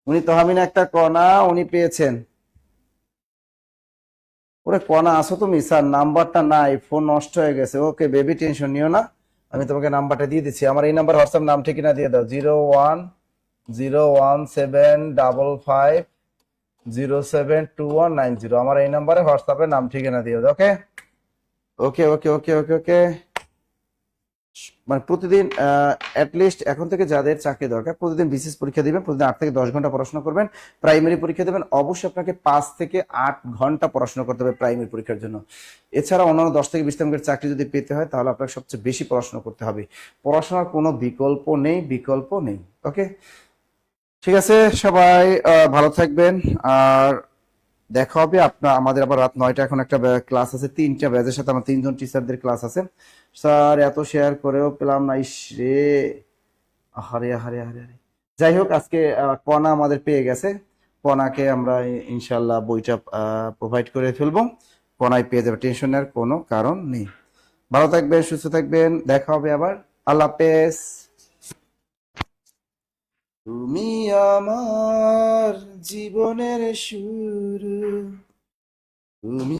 উনি তাহমিনা আক্তার কোনা উনি পেয়েছেন। ওরে কোনা আসো তুমি, স্যার নাম্বারটা নাই, ফোন নষ্ট হয়ে গেছে। ওকে বেবি, টেনশন নিও না, আমি তোমাকে নাম্বারটা দিয়ে দিচ্ছি। আমার এই নাম্বার হোয়াটসঅ্যাপ, নাম ঠিকানা দিয়ে দাও। 0101755072190, আমার এই নাম্বারে হোয়াটসঅ্যাপে নাম ঠিকানা দিয়ে দাও। ওকে ওকে ওকে ওকে ওকে ওকে। মানে প্রতিদিন লিস্ট এখন থেকে যাদের চাকরি দরকার, প্রতিদিন বিসিএস পরীক্ষা দিবেন, প্রতিদিন 8 থেকে 10 ঘন্টা পড়াশোনা করবেন। প্রাইমারি পরীক্ষা দেবেন, অবশ্যই আপনাকে 5 থেকে 8 ঘন্টা পড়াশোনা করতে হবে প্রাইমারি পরীক্ষার জন্য। এছাড়া অন্যান্য 10 থেকে 20 মিনিটের চাকরি যদি পেতে হয়, তাহলে আপনাকে সবচেয়ে বেশি পড়াশোনা করতে হবে। পড়াশোনার কোনো বিকল্প নেই, বিকল্প নেই। ওকে, ঠিক আছে, সবাই ভালো থাকবেন। আর দেখা হবে আমাদের আবার রাত 9টা, এখন একটা ক্লাস আছে, 3টা ব্যাচের সাথে আমার 3জন টিচারদের ক্লাস আছে। স্যার এত শেয়ার করেও পেলাম না, ইস রে, আহারে আহারে আহারে আহারে। যাই হোক, আজকে কণা আমাদের পেয়ে গেছে, কণাকে আমরা ইনশাল্লাহ বইটা প্রোভাইড করে ফেলবো, কণায় পেয়ে যাবে, টেনশন নেওয়ার কোনো কারণ নেই। ভালো থাকবেন, সুস্থ থাকবেন, দেখা হবে আবার, আল্লাহ হাফেজ। তুমি আমার জীবনের শুরু, তুমি